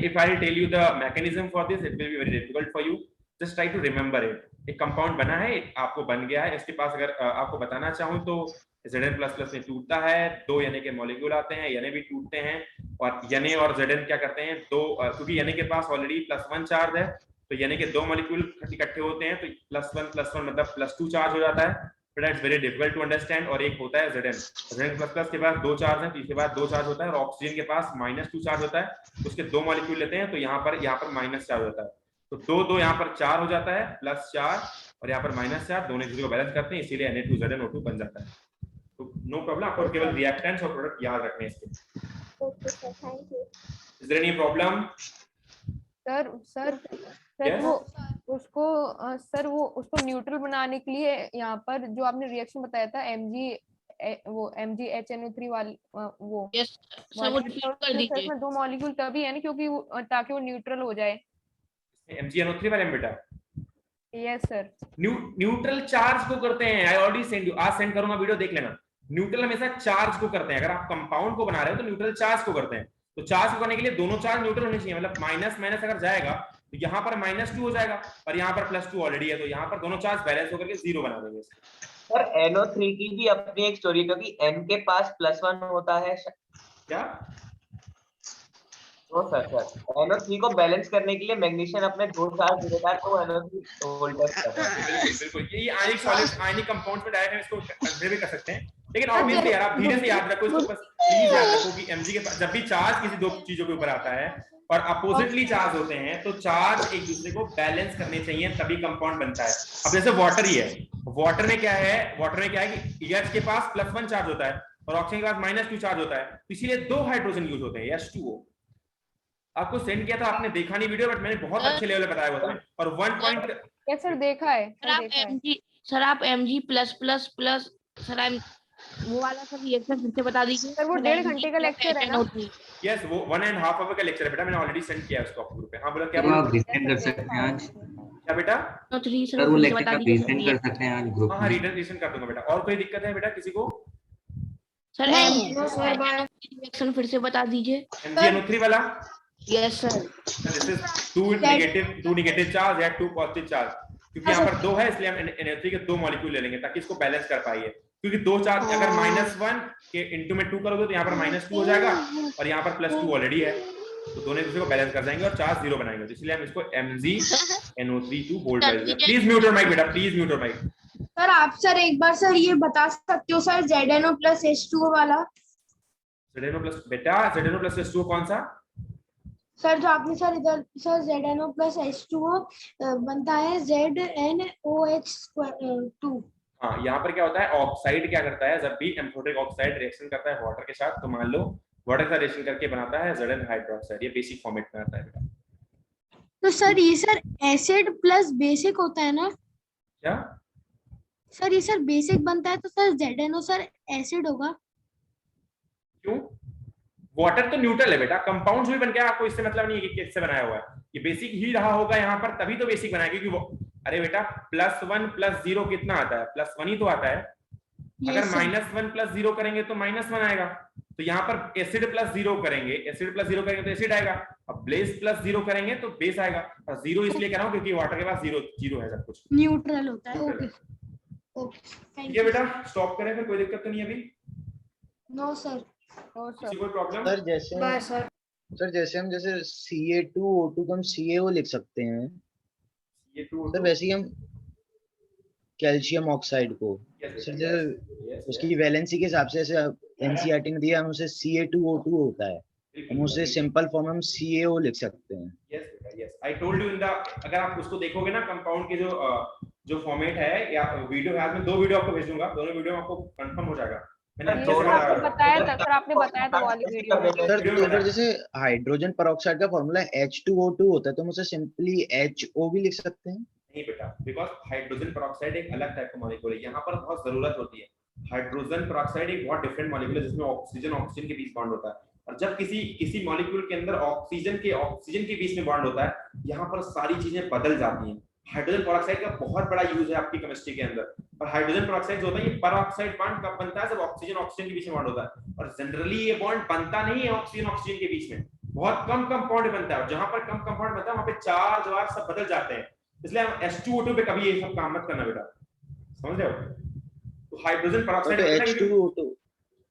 S2: if I tell you the mechanism for this, it will be very difficult for you, just try to remember it। एक compound बना है, आपको बन गया है, इसके पास अगर आपको बताना चाहूँ तो Zn++ में टूटता है, दो Na के मॉलिक्यूल आते हैं, Na भी टूटते हैं, और Na और Zn क्या करते हैं, दो क्योंकि Na के पास ऑलरेडी +1 चार्ज है, तो Na के दो मॉलिक्यूल इकट्ठे होते हैं, तो +1 मतलब +2 चार्ज हो जाता है। But it's very difficult to understand. और एक होता है Zn++ के पास दो चार्ज है, तो इसके बाद दो चार्ज होता है, और ऑक्सीजन के पास -2 चार्ज होता है, तो उसके दो मॉलिक्यूल लेते हैं, तो यहाँ पर माइनस चार्ज होता है, तो दो यहाँ पर 4 हो जाता है, +4 और यहाँ पर -4, दोनों चीजों को बैलेंस करते हैं, इसीलिए Na2ZnO2 बन जाता है। तो नो प्रॉब्लम, आपको केवल रिएक्टेंट्स और प्रोडक्ट याद रखने हैं इसके।
S6: Okay sir, thank you.
S2: Is there any problem?
S12: Sir
S2: Yes?
S12: वो उसको न्यूट्रल बनाने के लिए यहाँ पर जो आपने रिएक्शन बताया था MgHNO3 वाली वो
S5: कर दीजिए।
S12: इसमें दो मॉलिक्यूल तभी है ना क्योंकि ताकि वो न्यूट्रल हो जाए।
S2: MgNO3 वाले में बेटा
S12: यस सर।
S2: न्यूट्रल चार्ज को करते हैं, आई ऑलरेडी सेंड यू, आज सेंड करूंगा, वीडियो देख लेना। न्यूट्रल हमेशा चार्ज को करते हैं, अगर आप कंपाउंड को बना रहे हो तो न्यूट्रल चार्ज को करते हैं, तो चार्ज को करने के लिए दोनों चार्ज न्यूट्रल होने चाहिए, मतलब माइनस माइनस अगर जाएगा तो यहाँ पर -2 हो जाएगा और यहाँ पर +2 ऑलरेडी है, तो यहाँ पर दोनों चार्ज बैलेंस होकर के 0 बना देंगे।
S7: सर NO3 की भी अपनी एक स्टोरी, क्योंकि N के पास +1 होता है
S2: क्या?
S7: तो सर NO3 को बैलेंस करने के लिए मैग्नीशियम अपने 2 चार्ज देता है, तो NO3 वोल्टेज करता है।
S2: बिल्कुल ये आयनिक सॉलिड्स आयनिक कंपाउंड्स में डायरेक्ट हम इसको कंसिडर भी कर सकते हैं, लेकिन ऑब्वियसली यार आप धीरे से याद रखो इसको, बस प्लीज याद रखो कि Mg के पास जब भी चार्ज किसी दो चीजों के ऊपर आता है और अपोजिटली चार्ज होते हैं तो चार्ज एक दूसरे को बैलेंस करने चाहिए, तभी कंपाउंड बनता है। अब जैसे वाटर ही है, वाटर में क्या है कि H के पास +1 चार्ज होता है और ऑक्सीजन के पास -2 चार्ज होता है, तो इसीलिए 2 हाइड्रोजन यूज होते हैं, H2O। आपको सेंड किया था, आपने देखा नहीं वीडियो, बट मैंने बहुत अच्छे लेवल पे बताया हुआ था। और 1 पॉइंट
S12: यस सर देखा है
S5: सर आप Mg प्लस सर आई वो वाला सर रिएक्शन फिर से बता दीजिए
S12: सर। वो 1.5 घंटे का लेक्चर है ना?
S2: यस वो 1.5 आवर का लेक्चर है बेटा, मैंने ऑलरेडी सेंड किया है उसको आपको ग्रुप पे। हां बोला क्या
S11: तो
S2: बोला?
S11: आप रिसेंड कर सकते हैं आज।
S2: क्या बेटा?
S11: सर वो लेक्चर आप रिसेंड कर सकते हैं आज ग्रुप में।
S2: हां रिसेंड कर दूंगा बेटा। और कोई दिक्कत है बेटा किसी को?
S5: सर रिएक्शन फिर से बता दीजिए।
S2: MgNO3 वाला?
S5: Yes sir.
S2: This is 2 negative charge या 2 पॉजिटिव चार्ज, क्योंकि यहाँ पर 2 है इसलिए हम NO3 के 2 मॉलिक्यूल ले लेंगे ताकि इसको बैलेंस कर पाइए, क्योंकि 2 चार्ज अगर -1 के इनटू में 2 करोगे तो यहाँ पर -2 हो जाएगा और यहाँ पर +2 ऑलरेडी है, तो दोनों एक दूसरे को बैलेंस कर जाएंगे और चार्ज 0 बनाएंगे, तो इसलिए हम इसको MgNO3 volt wise. Please mute your mic बेटा, please mute your mic.
S6: Sir आप सर एक बार सर ये बता सकते हो सर ZNO प्लस H2O वाला?
S2: ZNO प्लस बेटा, ZNO प्लस H2O कौन सा?
S6: सर जो आपने सर इधर सर ZNO प्लस H2O बनता है ZnOH2।
S2: हाँ यहाँ पर क्या होता है, ऑक्साइड क्या करता है, जब भी एम्फोटेरिक ऑक्साइड रिएक्शन करता है वाटर के साथ, तो मान लो वाटर के साथ रिएक्शन करके बनाता है Zn हाइड्रोक्साइड, ये बेसिक फॉर्मेट में आता है बेटा।
S6: तो सर ये सर एसिड प्लस बेसिक होता है ना?
S2: क्या
S6: सर ये सर बेसिक बनता है तो सर ZNO सर एसिड होगा?
S2: क्यों? वाटर तो न्यूट्रल है बेटा, कंपाउंड्स भी बन गया, आपको इससे मतलब नहीं है कि किससे बनाया हुआ है, ये बेसिक ही रहा होगा यहाँ पर, तभी तो बेसिक बनाया, क्योंकि वो अरे बेटा +1 + 0 कितना आता है? +1 ही तो आता है। अगर -1 + 0 करेंगे तो -1 आएगा, तो यहाँ पर एसिड +0 करेंगे, तो एसिड आएगा। अब बेस +0 करेंगे तो बेस आएगा, और 0 इसलिए कह रहा हूँ क्योंकि वाटर के पास 0 है सब कुछ,
S6: न्यूट्रल होता है। ओके
S2: ठीक है बेटा, स्टॉप करें फिर, कोई दिक्कत तो नहीं अभी?
S6: No sir.
S2: किसी कोई प्रॉब्लम?
S3: सर जैसे हम जैसे Ca2O2 को हम CaO लिख सकते हैं, सर वैसे ही हम कैल्शियम ऑक्साइड को सर जैसे उसकी वैलेंसी के हिसाब से जैसे NCERT ने दिया, हम उसे Ca2O2 होता है, हम उसे सिंपल फॉर्म हम CaO लिख सकते हैं।
S2: यस बेटा, yes I told you in the, अगर आप उसको देखोगे ना कंपाउंड के जो फॉर्मेट है, या वीडियो है, मैं 2 वीडियो आपको भेजूंगा, दोनों वीडियो में आपको कंफर्म हो जाएगा। मैंने
S12: आपने बताया था सर, आपने बताया था वाली वीडियो में।
S3: सर जैसे हाइड्रोजन पेरोक्साइड का फॉर्मूला H2O2 होता है, तो हम उसे सिंपली HO भी लिख सकते हैं?
S2: नहीं बेटा, बिकॉज़ हाइड्रोजन पेरोक्साइड एक अलग टाइप का मॉलिक्यूल है, यहाँ पर बहुत जरूरत होती है। हाइड्रोजन पेरोक्साइड एक बहुत डिफरेंट मॉलिक्यूल है जिसमें ऑक्सीजन के बीच बॉन्ड होता है, और जब किसी मॉलिक्यूल के अंदर ऑक्सीजन के बीच में बॉन्ड होता है, यहाँ पर सारी चीजें बदल जाती हैं। हाइड्रोजन पेरोक्साइड का बहुत बड़ा यूज है आपकी केमिस्ट्री के अंदर, और हाइड्रोजन पेरोक्साइड जो होता है ये पेरोक्साइड बॉन्ड कब बनता है? जब ऑक्सीजन के बीच में बॉन्ड होता है, और जनरली ये बॉन्ड बनता नहीं है ऑक्सीजन के बीच में, बहुत कम कंपाउंड बनता है, और जहां पर कम कंपाउंड बनता है वहां पे चार्ज वार सब बदल जाते हैं, इसलिए हम H2O2 पे कभी ये सब काम मत करना बेटा, समझ रहे हो? तो हाइड्रोजन पेरोक्साइड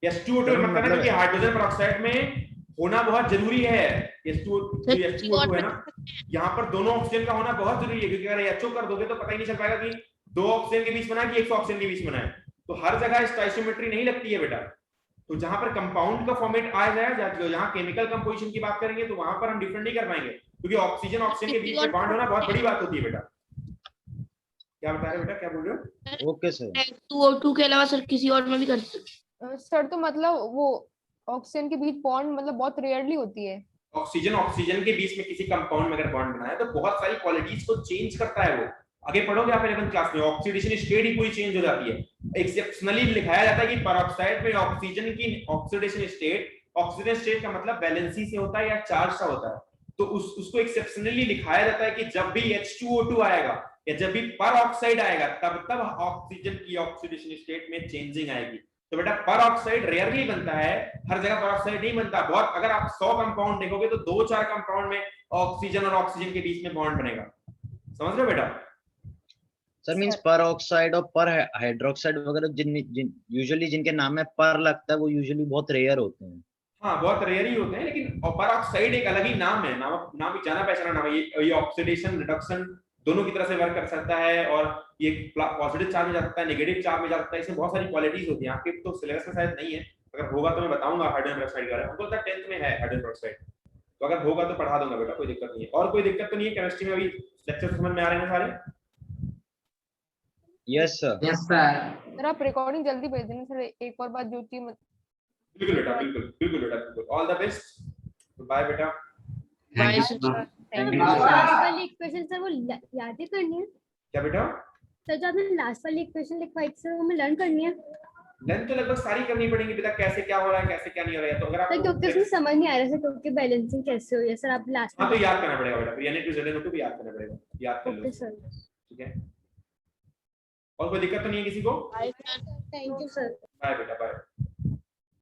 S2: H2O2 मत करना, क्योंकि हाइड्रोजन पेरोक्साइड में होना बहुत जरूरी है। H2O2 है ना, यहाँ पर दोनों ऑक्सीजन का होना बहुत जरूरी है, क्योंकि अगर HO कर दोगे तो पता ही नहीं चल पाएगा कि 2 ऑक्सीजन के बीच बना है कि 100 ऑक्सीजन के बीच बना है, तो हर जगह स्टोइचियोमेट्री नहीं लगती है बेटा। तो जहां पर कंपाउंड का फॉर्मेट आ जाए, जहां केमिकल कंपोजिशन की बात करेंगे तो वहां पर हम डिफरेंट नहीं कर पाएंगे, क्योंकि ऑक्सीजन के बीच में बॉन्ड होना बहुत बड़ी बात होती है बेटा। क्या बता रहे बेटा, क्या बोल रहे हो?
S3: Okay sir.
S5: H2O2 के अलावा सर किसी और में भी कर सकते
S12: सर? तो मतलब वो ऑक्सीजन के बीच बॉन्ड मतलब बहुत रेयरली होती है।
S2: ऑक्सीजन के बीच में किसी कंपाउंड में अगर बॉन्ड बना है तो बहुत सारी क्वालिटीज को चेंज करता है वो, आगे पढ़ोगे आप 11th क्लास में, ऑक्सीडेशन स्टेट ही पूरी चेंज हो जाती है। एक्सेप्शनली लिखाया जाता है कि पेरोक्साइड में ऑक्सीजन की ऑक्सीडेशन स्टेट का मतलब वैलेंसी से होता है या चार्ज से होता है, तो उसको एक्सेप्शनली लिखाया जाता है कि जब भी H2O2 आएगा या जब भी पेरोक्साइड आएगा तब ऑक्सीजन की ऑक्सीडेशन स्टेट में चेंजिंग आएगी, तो बेटा पर ऑक्साइड रेयरली बनता है, हर जगह पर ऑक्साइड नहीं बनता। बहुत अगर आप 100 कंपाउंड देखोगे तो 2-4 कंपाउंड में ऑक्सीजन और ऑक्सीजन के बीच में बॉन्ड बनेगा। समझ रहे हो बेटा?
S3: सर मींस पर ऑक्साइड और पर हाइड्रोक्साइड वगैरह यूजुअली जिनके नाम में पर लगता है वो यूजुअली बहुत रेयर होते हैं।
S2: हाँ बहुत रेयर ही होते हैं, लेकिन पर ऑक्साइड एक अलग ही नाम है, नाम भी जाना पहचाना नाम है। ये ऑक्सीडेशन रिडक्शन दोनों की तरह से वर्क कर सकता है, और ये पॉजिटिव चार्ज में जा सकता है, नेगेटिव चार्ज में जा सकता है। इसमें बहुत सारी क्वालिटीज होती हैं। आपके तो सिलेबस में शायद नहीं है, अगर होगा तो मैं बताऊंगा। हाइड्रोजन पेरोक्साइड के बारे में हमको लगता है 10th में है हाइड्रोजन पेरोक्साइड, तो अगर होगा तो पढ़ा दूंगा बेटा, कोई दिक्कत नहीं है। और कोई दिक्कत तो नहीं है केमिस्ट्री में? अभी लेक्चर समझ में आ रहे हैं सारे?
S3: Yes sir.
S10: Yes sir.
S12: Sir आप रिकॉर्डिंग जल्दी भेज देना सर, एक और बात जो कि
S2: बिल्कुल बेटा, बिल्कुल बेटा, बिल्कुल। ऑल द बेस्ट, बाय बेटा।
S5: Bye sir.
S6: लास्ट वाली इक्वेशन सर वो याद ही करनी है।
S2: क्या बेटा?
S6: सर जो आपने लास्ट वाली इक्वेशन लिखवाई थी सर वो हमें लर्न करनी है।
S2: लर्न तो लगभग सारी करनी पड़ेगी बेटा, कैसे क्या हो रहा है, कैसे क्या नहीं हो रहा है। तो अगर आप
S6: सर क्योंकि उसमें समझ नहीं आ रहा सर, क्योंकि बैलेंसिंग कैसे हुई है सर, आप लास्ट
S2: हाँ तो याद करना पड़ेगा बेटा, NH2 भी याद करना पड़ेगा, याद कर लो।
S6: Okay sir.
S2: ठीक है, और कोई दिक्कत तो नहीं है किसी को?
S6: Thank you sir.
S2: बाय बेटा, बाय।